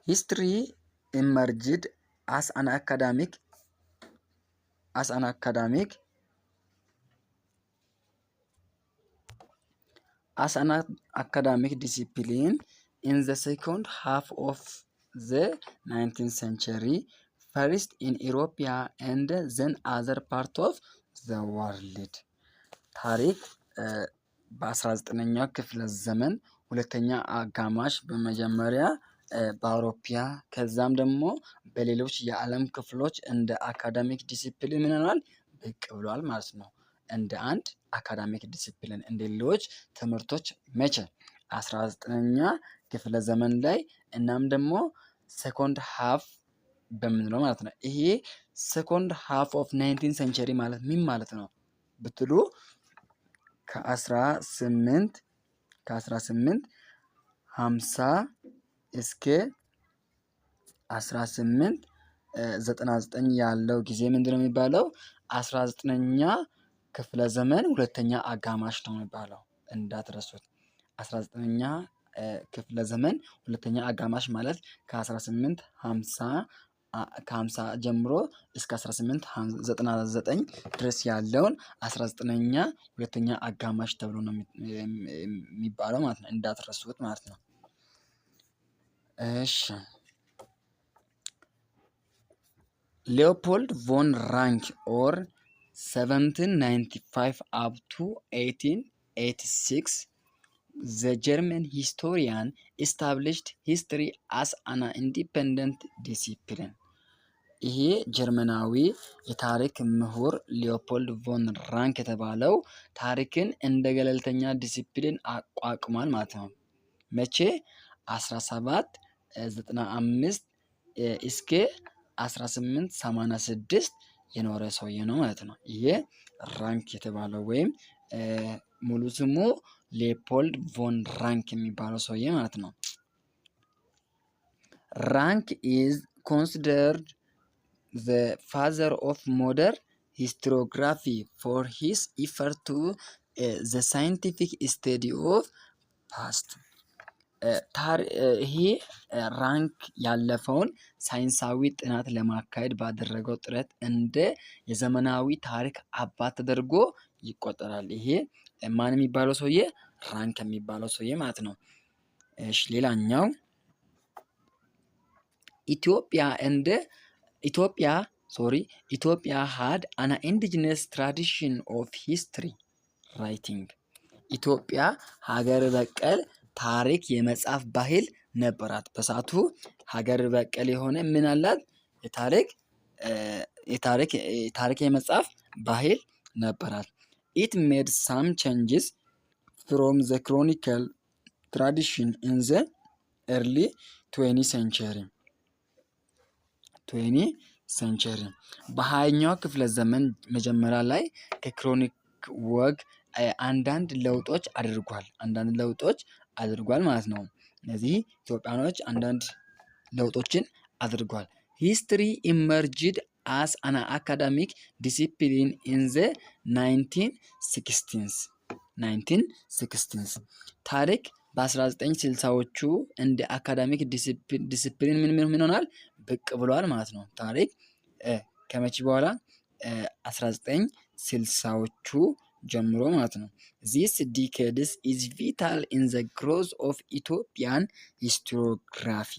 ሂስትሪ ኢመርጅድ አስ አን አካዳሚክ ዲሲፕሊን ኢን ዘ ሴኮንድ ሃፍ ኦፍ ዘ 19th century ፈርስት ኢን ኢሮፒያ ኤንድ ዘን አዘር ፓርት ኦፍ ዘ ወርልድ። ታሪክ በ19ኛው ክፍለ ዘመን ሁለተኛ አጋማሽ በመጀመሪያ በአውሮፓ ከዛም ደግሞ በሌሎች የዓለም ክፍሎች እንደ አካዳሚክ ዲሲፕሊን ምን ሆኗል? ብቅ ብሏል ማለት ነው። እንደ አንድ አካዳሚክ ዲሲፕሊን እንደ ሌሎች ትምህርቶች መቼ? 19ኛ ክፍለ ዘመን ላይ እናም ደግሞ ሴኮንድ ሃፍ በምንለው ማለት ነው። ይሄ ሴኮንድ ሃፍ ኦፍ 19th century ማለት ምን ማለት ነው ብትሉ ከ1850 እስከ 1899 ያለው ጊዜ ምንድነው የሚባለው? 19ኛ ክፍለ ዘመን ሁለተኛ አጋማሽ ነው የሚባለው። እንዳትረሱት። 19ኛ ክፍለ ዘመን ሁለተኛ አጋማሽ ማለት ከ1850 ጀምሮ እስከ 1899 ድረስ ያለውን 19ኛ ሁለተኛ አጋማሽ ተብሎ ነው የሚባለው ማለት ነው። እንዳትረሱት ማለት ነው። እሺ ሊዮፖልድ ቮን ራንክ ኦር 1795 up to 1886 the German historian established history as an independent discipline። ይሄ ጀርመናዊ የታሪክ ምሁር ሊዮፖልድ ቮን ራንክ የተባለው ታሪክን እንደ ገለልተኛ ዲሲፕሊን አቋቁሟል ማለት ነው። መቼ? 1795 እስከ 1886 የኖረ ሰውዬ ነው ማለት ነው። ይሄ ራንክ የተባለው ወይም ሙሉ ስሙ ሊዮፖልድ ቮን ራንክ የሚባለው ሰውዬ ማለት ነው። ራንክ ኢዝ ኮንሲደርድ ዘ ፋዘር ኦፍ ሞደርን ሂስቶሪዮግራፊ ፎር ሂዝ ኢፈርት ቱ ዘ ሳይንቲፊክ ስተዲ ኦፍ ፓስት። ይሄ ራንክ ያለፈውን ሳይንሳዊ ጥናት ለማካሄድ ባደረገው ጥረት እንደ የዘመናዊ ታሪክ አባት ተደርጎ ይቆጠራል። ይሄ ማን የሚባለው ሰውዬ? ራንክ የሚባለው ሰውዬ ማለት ነው። እሺ ሌላኛው ኢትዮጵያ had an indigenous tradition of history writing። ኢትዮጵያ ሀገር በቀል ታሪክ የመጻፍ ባህል ነበራት። በሰዓቱ ሀገር በቀል የሆነ ምን አላት? የታሪክ የመጻፍ ባህል ነበራት። ኢት ሜድ ሳም ቼንጅስ ፍሮም ዘ ክሮኒካል ትራዲሽን ኢን ዘ ኤርሊ 20th century። በሃያኛው ክፍለ ዘመን መጀመሪያ ላይ ከክሮኒክ ወግ አንዳንድ ለውጦች አድርጓል ማለት ነው። እነዚህ ኢትዮጵያኖች አንዳንድ ለውጦችን አድርጓል። ሂስትሪ ኢመርጅድ አስ አን አካዳሚክ ዲሲፕሊን ኢን ዘ 1960s። ታሪክ በ1960ዎቹ እንደ አካዳሚክ ዲሲፕሊን ምን ሆኗል? ብቅ ብሏል ማለት ነው። ታሪክ ከመቼ በኋላ? 1960ዎቹ ጀምሮ ማለት ነው። ዚስ ዲኬድስ ኢዝ ቪታል ኢን ዘ ግሮዝ ኦፍ ኢትዮጵያን ሂስቶሪዮግራፊ።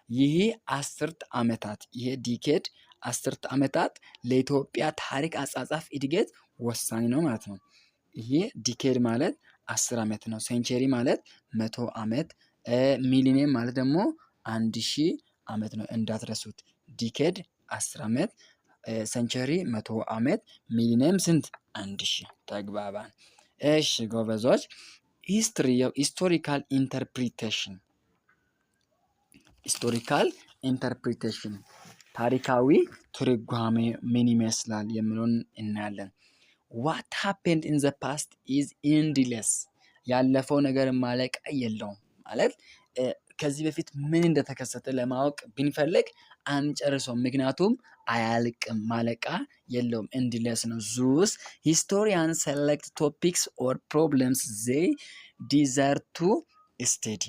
ይህ አስርት ዓመታት ይሄ ዲኬድ አስርተ ዓመታት ለኢትዮጵያ ታሪክ አጻጻፍ እድገት ወሳኝ ነው ማለት ነው። ይሄ ዲኬድ ማለት 10 ዓመት ነው። ሴንቸሪ ማለት 100 ዓመት፣ ሚሊኒየም ማለት ደግሞ 1000 ዓመት ነው። እንዳትረሱት። ዲኬድ 10 ዓመት፣ ሴንቸሪ 100 ዓመት፣ ሚሊኒየም ስንት? 1000። ተግባባን? እሺ ጎበዞች። ሂስትሪ ሂስቶሪካል ኢንተርፕሪቴሽን ሂስቶሪካል ኢንተርፕሪቴሽን ታሪካዊ ትርጓሜ ምን ይመስላል የሚለውን እናያለን። ዋት ሃፔንድ ኢን ዘ ፓስት ኢዝ ኢንድለስ ያለፈው ነገር ማለቂያ የለውም። ማለት ከዚህ በፊት ምን እንደተከሰተ ለማወቅ ብንፈልግ አንጨርሰውም፣ ምክንያቱም አያልቅም፣ ማለቂያ የለውም። ኢንድለስ ነው። ዙስ ሂስቶሪያን ሴሌክት ቶፒክስ ኦር ፕሮብለምስ ዜይ ዲዘር ቱ ስተዲ።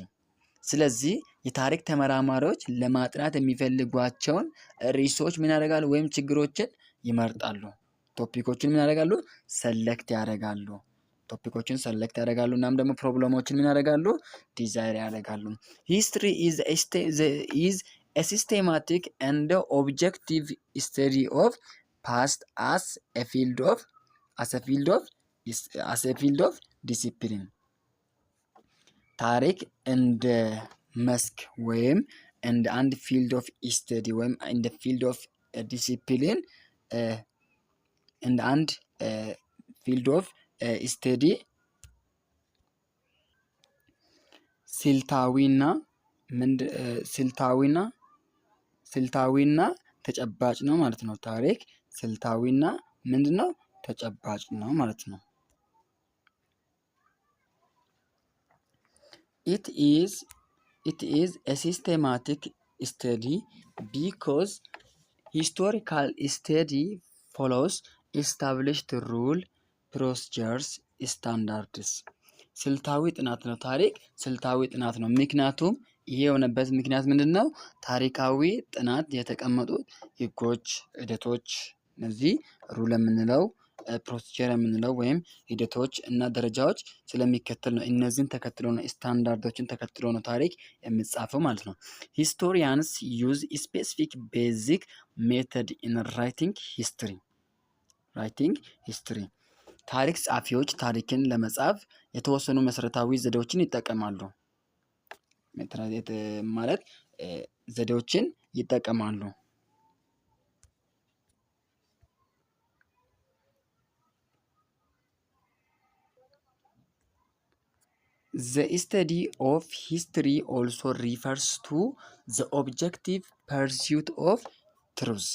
ስለዚህ የታሪክ ተመራማሪዎች ለማጥናት የሚፈልጓቸውን ርዕሶች ምን ያደርጋሉ? ወይም ችግሮችን ይመርጣሉ። ቶፒኮችን ምን ያደርጋሉ? ሰለክት ያደርጋሉ። ቶፒኮችን ሰለክት ያደርጋሉ። እናም ደግሞ ፕሮብለሞችን ምን ያደርጋሉ? ዲዛይር ያደርጋሉ። ሂስትሪ ኢዝ ኤ ሲስቴማቲክ ኤንድ ኦብጀክቲቭ ስተዲ ኦፍ ፓስት አስ ኤ ፊልድ ኦፍ ዲሲፕሊን። ታሪክ እንደ መስክ ወይም እንደ አንድ ፊልድ ኦፍ ስተዲ ወይም እንደ ፊልድ ኦፍ ዲሲፕሊን እንደ አንድ ፊልድ ኦፍ ስተዲ ስልታዊና ተጨባጭ ነው ማለት ነው። ታሪክ ስልታዊና ምንድን ነው? ተጨባጭ ነው ማለት ነው። It is a systematic study because historical study follows established rule, procedures, standards. ስልታዊ ጥናት ነው። ታሪክ ስልታዊ ጥናት ነው። ምክንያቱም ይሄ የሆነበት ምክንያት ምንድን ነው? ታሪካዊ ጥናት የተቀመጡት ህጎች፣ ሂደቶች፣ እነዚህ ሩል የምንለው ፕሮሲጀር የምንለው ወይም ሂደቶች እና ደረጃዎች ስለሚከተል ነው። እነዚህን ተከትሎ ነው፣ ስታንዳርዶችን ተከትሎ ነው ታሪክ የሚጻፈው ማለት ነው። ሂስቶሪያንስ ዩዝ ስፔሲፊክ ቤዚክ ሜተድ ኢን ራይቲንግ ሂስትሪ። ታሪክ ጸሐፊዎች ታሪክን ለመጻፍ የተወሰኑ መሰረታዊ ዘዴዎችን ይጠቀማሉ። ማለት ዘዴዎችን ይጠቀማሉ። The study of history also refers to the objective pursuit of truth.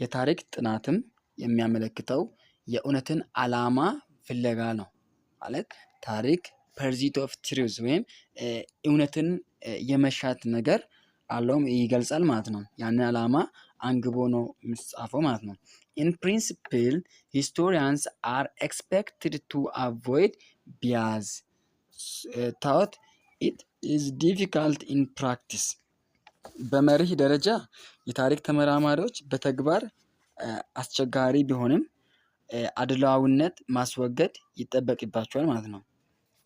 የታሪክ ጥናትም የሚያመለክተው የእውነትን ዓላማ ፍለጋ ነው። ማለት ታሪክ pursuit of truth ወይም እውነትን የመሻት ነገር አለውም ይገልጻል ማለት ነው። ያንን ዓላማ አንግቦ ነው የሚጻፈው ማለት ነው። In principle, historians are expected to avoid bias, thought it is difficult in practice. በመርህ ደረጃ የታሪክ ተመራማሪዎች በተግባር አስቸጋሪ ቢሆንም አድሏዊነት ማስወገድ ይጠበቅባቸዋል ማለት ነው።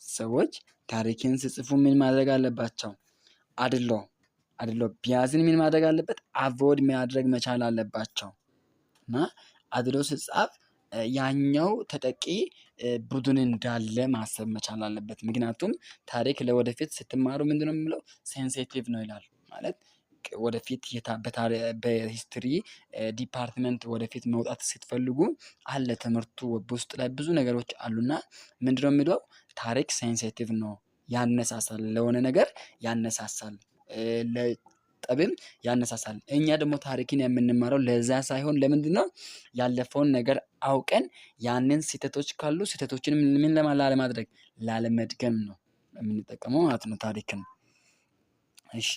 ሰዎች ታሪክን ሲጽፉ ምን ማድረግ አለባቸው? አድሎ ቢያዝን ምን ማድረግ አለበት? አቮይድ ማድረግ መቻል አለባቸው። እና አድሎ ሲጻፍ ያኛው ተጠቂ ቡድን እንዳለ ማሰብ መቻል አለበት። ምክንያቱም ታሪክ ለወደፊት ስትማሩ ምንድነው የሚለው? ሴንሲቲቭ ነው ይላል። ማለት ወደፊት በሂስትሪ ዲፓርትመንት ወደፊት መውጣት ስትፈልጉ አለ ትምህርቱ ውስጥ ላይ ብዙ ነገሮች አሉና ምንድነው የሚለው? ታሪክ ሴንሲቲቭ ነው፣ ያነሳሳል፣ ለሆነ ነገር ያነሳሳል፣ ለጠብም ያነሳሳል። እኛ ደግሞ ታሪክን የምንማረው ለዛ ሳይሆን ለምንድን ነው? ያለፈውን ነገር አውቀን ያንን ስህተቶች ካሉ ስህተቶችን ምን ላለማድረግ ላለመድገም ነው የምንጠቀመው ማለት ነው ታሪክን። እሺ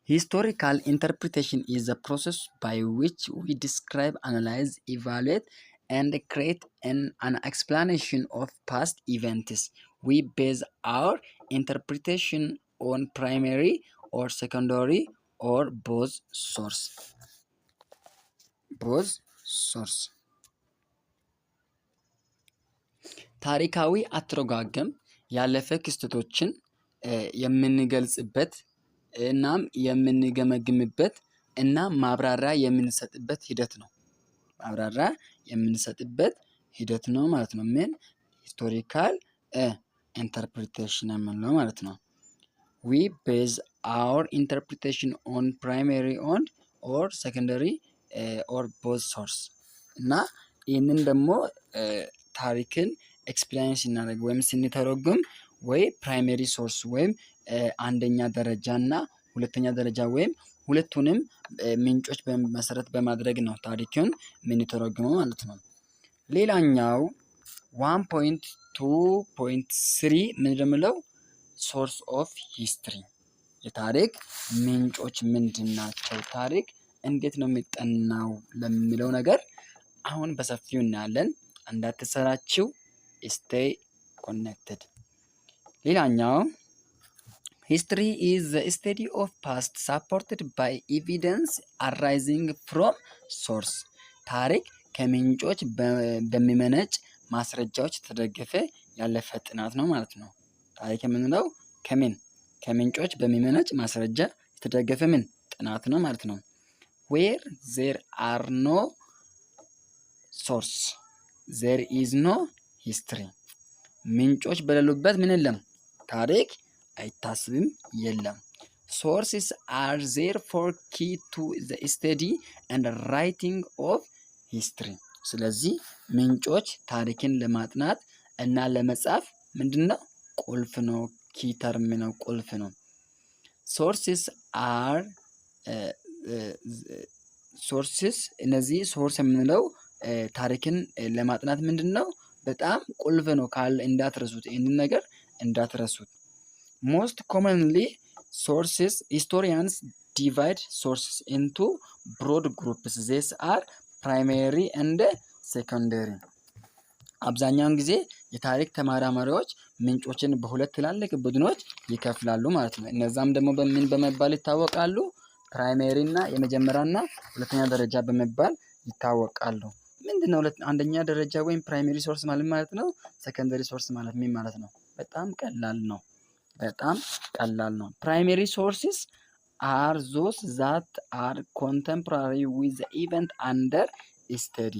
historical interpretation is the process by which we describe, analyze, evaluate and create an explanation of past events. We base our interpretation on primary or secondary or both source. ታሪካዊ አተረጓጎም ያለፈ ክስተቶችን የምንገልጽበት እናም የምንገመግምበት እና ማብራሪያ የምንሰጥበት ሂደት ነው። ማብራሪያ የምንሰጥበት ሂደት ነው ማለት ነው። ምን ሂስቶሪካል ኢንተርፕሪቴሽን የምንለው ማለት ነው። ዊ ቤዝ አወር ኢንተርፕሪቴሽን ኦን ፕራይመሪ ኦር ሰከንደሪ ኦር ቦዝ ሶርስ እና ይህንን ደግሞ ታሪክን ኤክስፕላይን ስናደርግ ወይም ስንተረጉም ወይ ፕራይመሪ ሶርስ ወይም አንደኛ ደረጃ እና ሁለተኛ ደረጃ ወይም ሁለቱንም ምንጮች መሰረት በማድረግ ነው ታሪክን የምንተረጉመው ማለት ነው። ሌላኛው 1.2.3 ምንድን ነው? ሶርስ ኦፍ ሂስትሪ የታሪክ ምንጮች ምንድን ናቸው? ታሪክ እንዴት ነው የሚጠናው ለሚለው ነገር አሁን በሰፊው እናያለን። እንዳትሰራችሁ ስቴይ ኮኔክትድ። ሌላኛው ሂስትሪ ኢዝ ዘ ስተዲ ኦፍ ፓስት ሳፖርትድ ባይ ኤቪደንስ አራይዚንግ ፍሮም ሶርስ። ታሪክ ከምንጮች በሚመነጭ ማስረጃዎች የተደገፈ ያለፈ ጥናት ነው ማለት ነው። ታሪክ የምንለው ከምንጮች በሚመነጭ ማስረጃ የተደገፈ ጥናት ነው ማለት ነው። ዌር ዜር አር ኖ ሶርስ ዜር ኢዝ ኖ ሂስትሪ። ምንጮች በሌሉበት ምን የለም? ታሪክ አይታስብም፣ የለም። ሶርስስ አር ዜር ፎር ኪ ቱ ዘ ስተዲ ኤንድ ራይቲንግ ኦፍ ሂስትሪ። ስለዚህ ምንጮች ታሪክን ለማጥናት እና ለመጻፍ ምንድን ነው? ቁልፍ ነው። ኪ ተርም ነው፣ ቁልፍ ነው። ሶርስስ አር ሶርስስ እነዚህ ሶርስ የምንለው ታሪክን ለማጥናት ምንድን ነው? በጣም ቁልፍ ነው። ካለ እንዳትረሱት፣ ይህንን ነገር እንዳትረሱት። ሞስት ኮመንሊ ሶርስስ ሂስቶሪያንስ ዲቫይድ ሶርስስ ኢንቱ ብሮድ ግሩፕስ ዜስ አር ፕራይሜሪ እንደ ሴኮንደሪ። አብዛኛውን ጊዜ የታሪክ ተመራማሪዎች ምንጮችን በሁለት ትላልቅ ቡድኖች ይከፍላሉ ማለት ነው። እነዛም ደግሞ በምን በመባል ይታወቃሉ? ፕራይሜሪ እና የመጀመሪያና ሁለተኛ ደረጃ በመባል ይታወቃሉ። ምንድነው አንደኛ ደረጃ ወይም ፕራይሜሪ ሶርስ ማለት ነው? ሰከንደሪ ሶርስ ማለት ምን ማለት ነው? በጣም ቀላል ነው። ፕራይሜሪ ሶርስስ አር ዞስ ዛት አር ኮንቴምፖራሪ ዊዝ ኢቨንት አንደር ስተዲ።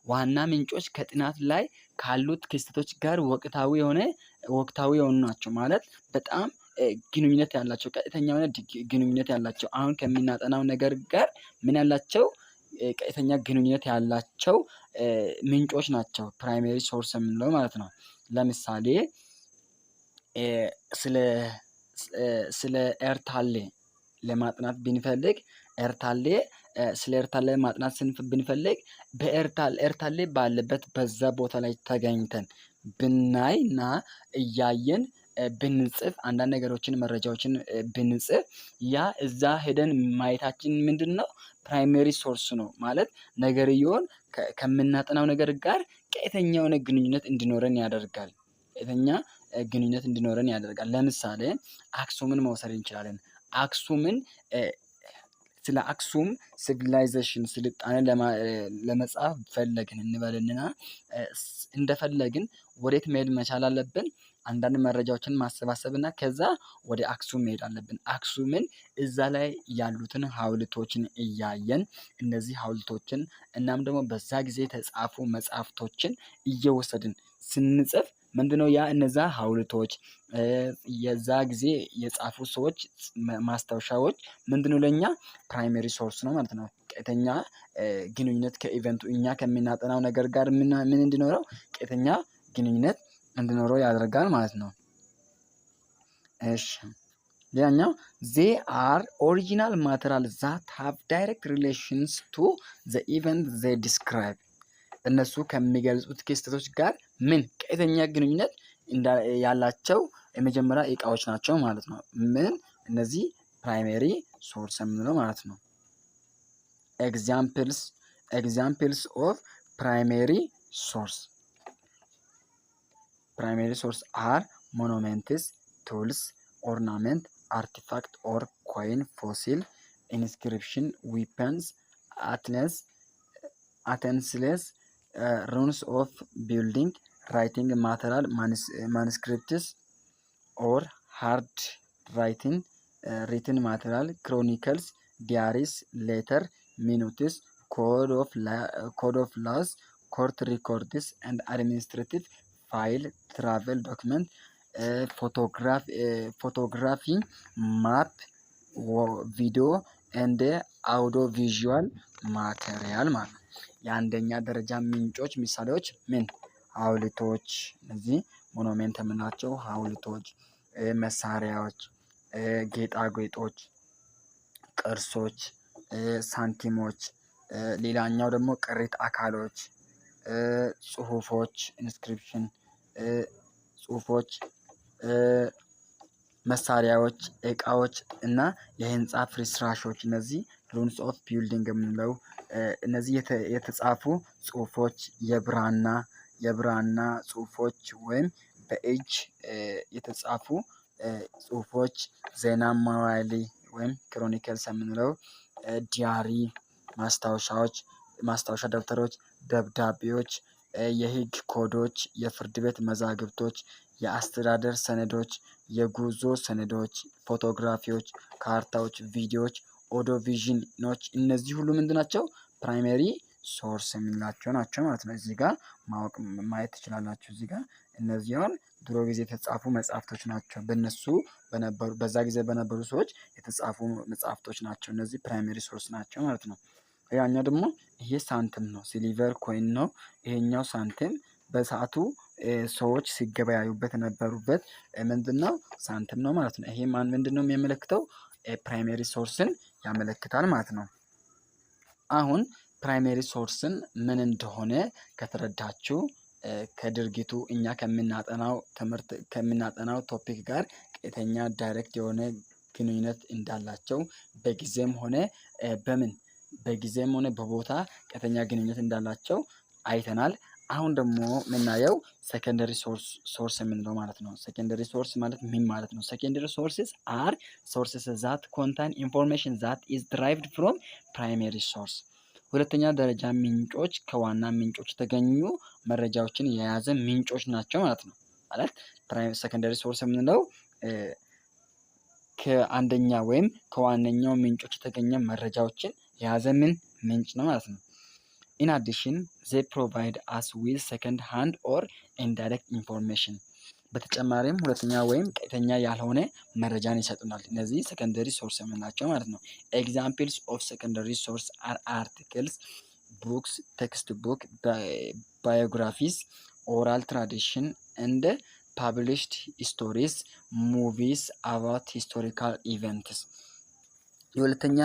ዋና ምንጮች ከጥናት ላይ ካሉት ክስተቶች ጋር ወቅታዊ የሆኑ ናቸው። ማለት በጣም ግንኙነት ያላቸው፣ ቀጥተኛ የሆነ ግንኙነት ያላቸው፣ አሁን ከምናጠናው ነገር ጋር ምን ያላቸው? ቀጥተኛ ግንኙነት ያላቸው ምንጮች ናቸው ፕራይሜሪ ሶርስ የምንለው ማለት ነው። ለምሳሌ ስለ ኤርታሌ ለማጥናት ብንፈልግ ስለ ኤርታሌ ማጥናት ብንፈልግ ኤርታሌ ባለበት በዛ ቦታ ላይ ተገኝተን ብናይና እያየን ብንጽፍ አንዳንድ ነገሮችን መረጃዎችን ብንጽፍ ያ እዛ ሄደን ማየታችን ምንድን ነው? ፕራይሜሪ ሶርስ ነው ማለት ነገርየውን ከምናጠናው ነገር ጋር ቀጥተኛ የሆነ ግንኙነት እንዲኖረን ያደርጋል። ለምሳሌ አክሱምን መውሰድ እንችላለን። ስለ አክሱም ሲቪላይዜሽን ስልጣኔ ለመጻፍ ፈለግን እንበልና እንደፈለግን ወዴት መሄድ መቻል አለብን? አንዳንድ መረጃዎችን ማሰባሰብና ከዛ ወደ አክሱም መሄድ አለብን። አክሱምን እዛ ላይ ያሉትን ሐውልቶችን እያየን እነዚህ ሐውልቶችን እናም ደግሞ በዛ ጊዜ የተጻፉ መጽሐፍቶችን እየወሰድን ስንጽፍ ምንድነው ያ እነዛ ሐውልቶች የዛ ጊዜ የጻፉ ሰዎች ማስታወሻዎች ምንድነው ለኛ ፕራይሜሪ ሶርስ ነው ማለት ነው። ቀጥተኛ ግንኙነት ከኢቨንቱ እኛ ከምናጠናው ነገር ጋር ምን እንዲኖረው ቀጥተኛ ግንኙነት እንዲኖረው ያደርጋል ማለት ነው። እሺ ሌላኛው they are original material that have direct relations to the event they describe። እነሱ ከሚገልጹት ክስተቶች ጋር ምን ቀጥተኛ ግንኙነት ያላቸው የመጀመሪያ እቃዎች ናቸው ማለት ነው። እነዚህ ፕራይሜሪ ሶርስ የምንለው ማለት ነው። ኤግዛምፕልስ ኦፍ ፕራይሜሪ ሶርስ are monuments, tools, ornament, artifact or coin, fossil, inscription, weapons, utensils, ruins of building, writing material, manuscripts or hard written material, chronicles, ዲያሪስ፣ ሌተር፣ ሚኑትስ፣ ኮድ ኦፍ ላውስ፣ ኮርት ሪኮርድስ ኤንድ አድሚኒስትሬቲቭ ፋይል፣ ትራቨል ዶክመንት፣ ፎቶግራፊ፣ ማፕ፣ ቪዲዮ ኤንድ አውዲዮ ቪዥዋል ማቴሪያል ማለት ነው። የአንደኛ ደረጃ ምንጮች ምሳሌዎች ምን? ሐውልቶች፣ እነዚህ ሞኑሜንት የምንላቸው ሐውልቶች፣ መሳሪያዎች፣ ጌጣጌጦች፣ ቅርሶች፣ ሳንቲሞች፣ ሌላኛው ደግሞ ቅሪተ አካሎች፣ ጽሁፎች፣ ኢንስክሪፕሽን፣ ጽሁፎች፣ መሳሪያዎች፣ እቃዎች እና የህንፃ ፍርስራሾች። እነዚህ ሩንስ ኦፍ ቢልዲንግ የምንለው እነዚህ የተጻፉ ጽሁፎች፣ የብራና ጽሁፎች ወይም በእጅ የተጻፉ ጽሁፎች፣ ዜና መዋዕል ወይም ክሮኒክልስ የምንለው፣ ዲያሪ፣ ማስታወሻ ደብተሮች፣ ደብዳቤዎች፣ የህግ ኮዶች፣ የፍርድ ቤት መዛግብቶች፣ የአስተዳደር ሰነዶች፣ የጉዞ ሰነዶች፣ ፎቶግራፊዎች፣ ካርታዎች፣ ቪዲዮዎች፣ ኦዲዮ ቪዥኖች። እነዚህ ሁሉ ምንድን ናቸው? ፕራይመሪ ሶርስ የምንላቸው ናቸው ማለት ነው። እዚህ ጋር ማየት ትችላላችሁ። እዚህ ጋር እነዚህ አሁን ድሮ ጊዜ የተጻፉ መጽሐፍቶች ናቸው። በዛ ጊዜ በነበሩ ሰዎች የተጻፉ መጽሐፍቶች ናቸው። እነዚህ ፕራይመሪ ሶርስ ናቸው ማለት ነው። ያኛው ደግሞ ይሄ ሳንቲም ነው፣ ሲልቨር ኮይን ነው። ይሄኛው ሳንቲም በሰዓቱ ሰዎች ሲገበያዩበት የነበሩበት ምንድነው? ሳንቲም ነው ማለት ነው። ይሄ ምንድነው የሚያመለክተው? ፕራይመሪ ሶርስን ያመለክታል ማለት ነው። አሁን ፕራይመሪ ሶርስን ምን እንደሆነ ከተረዳችሁ ከድርጊቱ እኛ ከምናጠናው ቶፒክ ጋር ቀጥተኛ ዳይሬክት የሆነ ግንኙነት እንዳላቸው በጊዜም ሆነ በቦታ ቀጥተኛ ግንኙነት እንዳላቸው አይተናል። አሁን ደግሞ የምናየው ሴኮንደሪ ሶርስ የምንለው ማለት ነው። ሴኮንደሪ ሶርስ ማለት ምን ማለት ነው? ሴኮንደሪ ሶርስስ አር ሶርስስ ዛት ኮንታይን ኢንፎርሜሽን ዛት ኢዝ ድራይቭድ ፍሮም ፕራይመሪ ሶርስ። ሁለተኛ ደረጃ ምንጮች ከዋና ምንጮች የተገኙ መረጃዎችን የያዘ ምንጮች ናቸው ማለት ነው። ማለት ሴኮንደሪ ሶርስ የምንለው ከአንደኛ ወይም ከዋነኛው ምንጮች የተገኘ መረጃዎችን የያዘ ምንጭ ነው ማለት ነው። In addition, they provide us with second hand or indirect information. በተጨማሪም ሁለተኛ ወይም ቀጥተኛ ያልሆነ መረጃን ይሰጡናል። እነዚህ ሴኮንደሪ ሶርስ የምንላቸው ማለት ነው። ኤግዛምፕልስ ኦፍ ሴኮንደሪ ሶርስ አር አርቲክልስ፣ ቡክስ፣ ቴክስት ቡክ፣ ባዮግራፊስ፣ ኦራል ትራዲሽን እንደ ፐብሊሽድ ስቶሪስ፣ ሙቪስ አባውት ሂስቶሪካል ኢቨንትስ። የሁለተኛ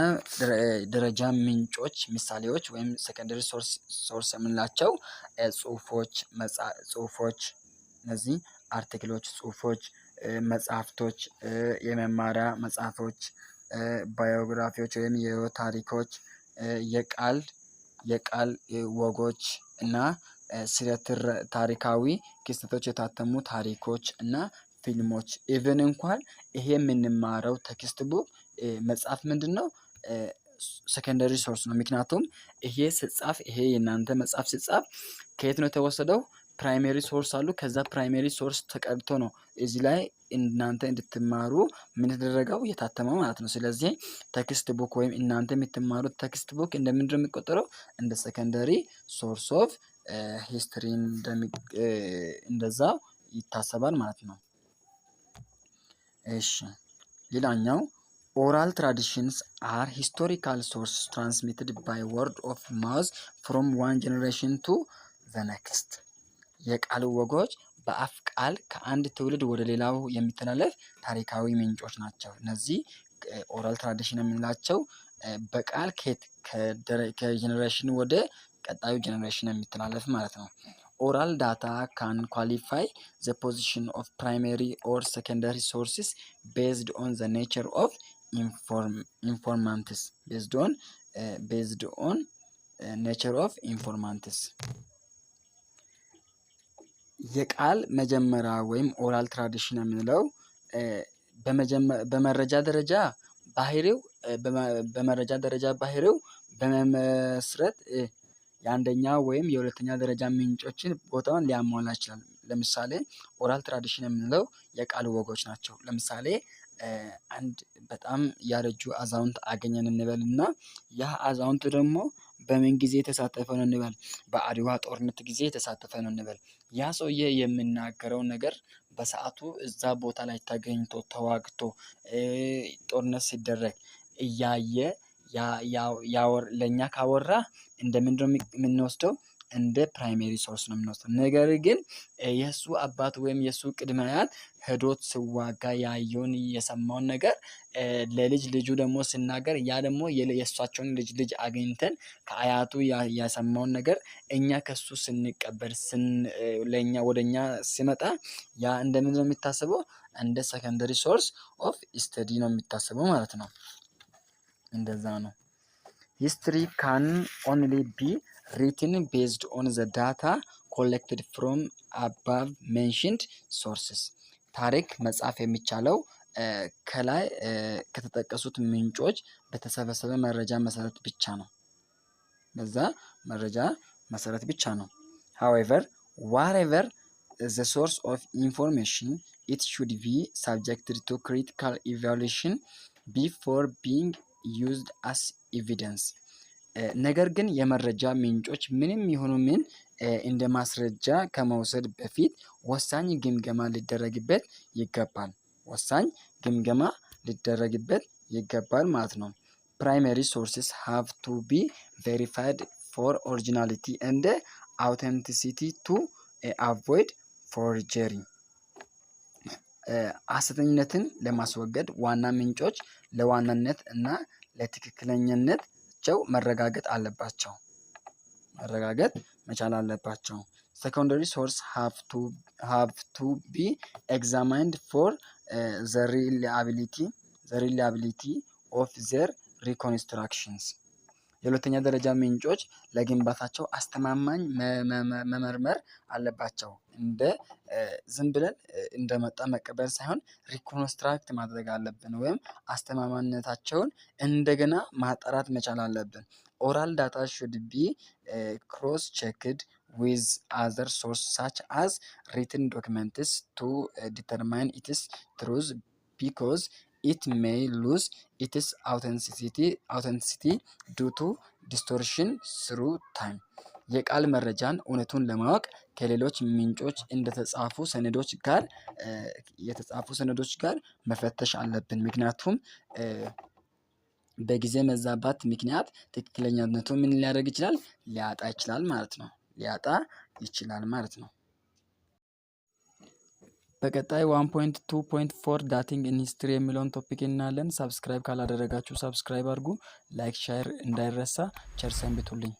ደረጃ ምንጮች ምሳሌዎች ወይም ሴኮንደሪ ሶርስ የምንላቸው ጽሁፎች፣ እነዚህ አርቲክሎች፣ ጽሁፎች፣ መጽሐፍቶች፣ የመማሪያ መጽሐፎች፣ ባዮግራፊዎች ወይም የህይወት ታሪኮች፣ የቃል ወጎች እና ስለ ታሪካዊ ክስተቶች የታተሙ ታሪኮች እና ፊልሞች። ኢቨን እንኳን ይሄ የምንማረው ቴክስት ቡክ መጽሐፍ ምንድነው? ሴኮንደሪ ሶርስ ነው። ምክንያቱም ይሄ የእናንተ መጽሐፍ ሲጻፍ ከየት ነው የተወሰደው? ፕራይመሪ ሶርስ አሉ። ከዛ ፕራይመሪ ሶርስ ተቀድቶ ነው እዚህ ላይ እናንተ እንድትማሩ ምን ተደረገው? የታተመው ማለት ነው። ስለዚህ ቴክስት ቡክ ወይም እናንተ የምትማሩት ቴክስት ቡክ እንደምንድነው የሚቆጠረው? እንደ ሴኮንደሪ ሶርስ ኦፍ ሂስትሪ እንደዛ ይታሰባል ማለት ነው። እሺ ሌላኛው ኦራል ትራዲሽንስ አር ሂስቶሪካል ሶርስ ትራንስሚትድ ባይ ወርድ ኦፍ ማውዝ ፍሮም ዋን ጀነሬሽን ቱ ዘ ኔክስት። የቃል ወጎች በአፍ ቃል ከአንድ ትውልድ ወደ ሌላው የሚተላለፍ ታሪካዊ ምንጮች ናቸው። እነዚህ ኦራል ትራዲሽን የምንላቸው በቃል ከጀነሬሽን ወደ ቀጣዩ ጀነሬሽን የሚተላለፍ ማለት ነው። ኦራል ዳታ ካን ኳሊፋይ ዘ ፖዚሽን ኦፍ ፕራይመሪ ኦር ሴኮንደሪ ሶርስስ ቤዝድ ኦን ዘ ኔቸር ኦፍ ኢንፎርማንትስ ቤዝድ ኦን ኔቸር ኦፍ ኢንፎርማንትስ። የቃል መጀመሪያ ወይም ኦራል ትራዲሽን የምንለው በመረጃ ደረጃ ባህሪው በመመስረት የአንደኛ ወይም የሁለተኛ ደረጃ ምንጮችን ቦታውን ሊያሟላ ይችላል። ለምሳሌ ኦራል ትራዲሽን የምንለው የቃል ወጎች ናቸው። ለምሳሌ አንድ በጣም ያረጁ አዛውንት አገኘን እንበልና ያ አዛውንት ደግሞ በምን ጊዜ የተሳተፈ ነው እንበል? በአድዋ ጦርነት ጊዜ የተሳተፈ ነው እንበል። ያ ሰውዬ የሚናገረው ነገር በሰዓቱ እዛ ቦታ ላይ ተገኝቶ ተዋግቶ ጦርነት ሲደረግ እያየ ለእኛ ካወራ እንደ ምንድነው የምንወስደው? እንደ ፕራይሜሪ ሶርስ ነው የምንወስደው። ነገር ግን የእሱ አባት ወይም የእሱ ቅድመ አያት ሄዶት ሲዋጋ ያየውን የሰማውን ነገር ለልጅ ልጁ ደግሞ ሲናገር ያ ደግሞ የእሷቸውን ልጅ አግኝተን ከአያቱ ያሰማውን ነገር እኛ ከሱ ስንቀበል ለእኛ ወደ እኛ ሲመጣ ያ እንደምንድን ነው የሚታሰበው? እንደ ሰከንደሪ ሶርስ ኦፍ ስተዲ ነው የሚታሰበው ማለት ነው። እንደዛ ነው። ሂስትሪ ካን ኦንሊ ቢ ሪትን ቤዝድ ኦን ዘ ዳታ ኮሌክትድ ፍሮም አባቭ ሜንሽንድ ሶርስስ። ታሪክ መጻፍ የሚቻለው ከላይ ከተጠቀሱት ምንጮች በተሰበሰበ መረጃ መሰረት ብቻ ነው። በዛ መረጃ መሰረት ብቻ ነው። however whatever the source of information it should be subjected to critical evaluation before being used as evidence። ነገር ግን የመረጃ ምንጮች ምንም ይሁኑ ምን እንደ ማስረጃ ከመውሰድ በፊት ወሳኝ ግምገማ ሊደረግበት ይገባል። ወሳኝ ግምገማ ሊደረግበት ይገባል ማለት ነው። primary sources have to be verified for originality and authenticity to avoid forgery። ሐሰተኝነትን ለማስወገድ ዋና ምንጮች ለዋናነት እና ለትክክለኛነታቸው መረጋገጥ መቻል አለባቸው። secondary source have to be examined for the reliability of their reconstructions። የሁለተኛ ደረጃ ምንጮች ለግንባታቸው አስተማማኝ መመርመር አለባቸው። እንደ ዝም ብለን እንደመጣ መቀበል ሳይሆን ሪኮንስትራክት ማድረግ አለብን፣ ወይም አስተማማኝነታቸውን እንደገና ማጣራት መቻል አለብን። ኦራል ዳታ should be cross checked with other sources such as written documents to determine its truth because it may lose its authenticity due to distortion through time። የቃል መረጃን እውነቱን ለማወቅ ከሌሎች ምንጮች የተጻፉ ሰነዶች ጋር መፈተሽ አለብን። ምክንያቱም በጊዜ መዛባት ምክንያት ትክክለኛነቱ ምን ሊያደርግ ይችላል? ሊያጣ ይችላል ማለት ነው። በቀጣይ 1.2.4 ዳቲንግ ኢን ሂስትሪ የሚለውን ቶፒክ እናያለን። ሰብስክራይብ ካላደረጋችሁ ሰብስክራይብ አድርጉ። ላይክ ሼር እንዳይረሳ። ቸር ሰንብቱልኝ።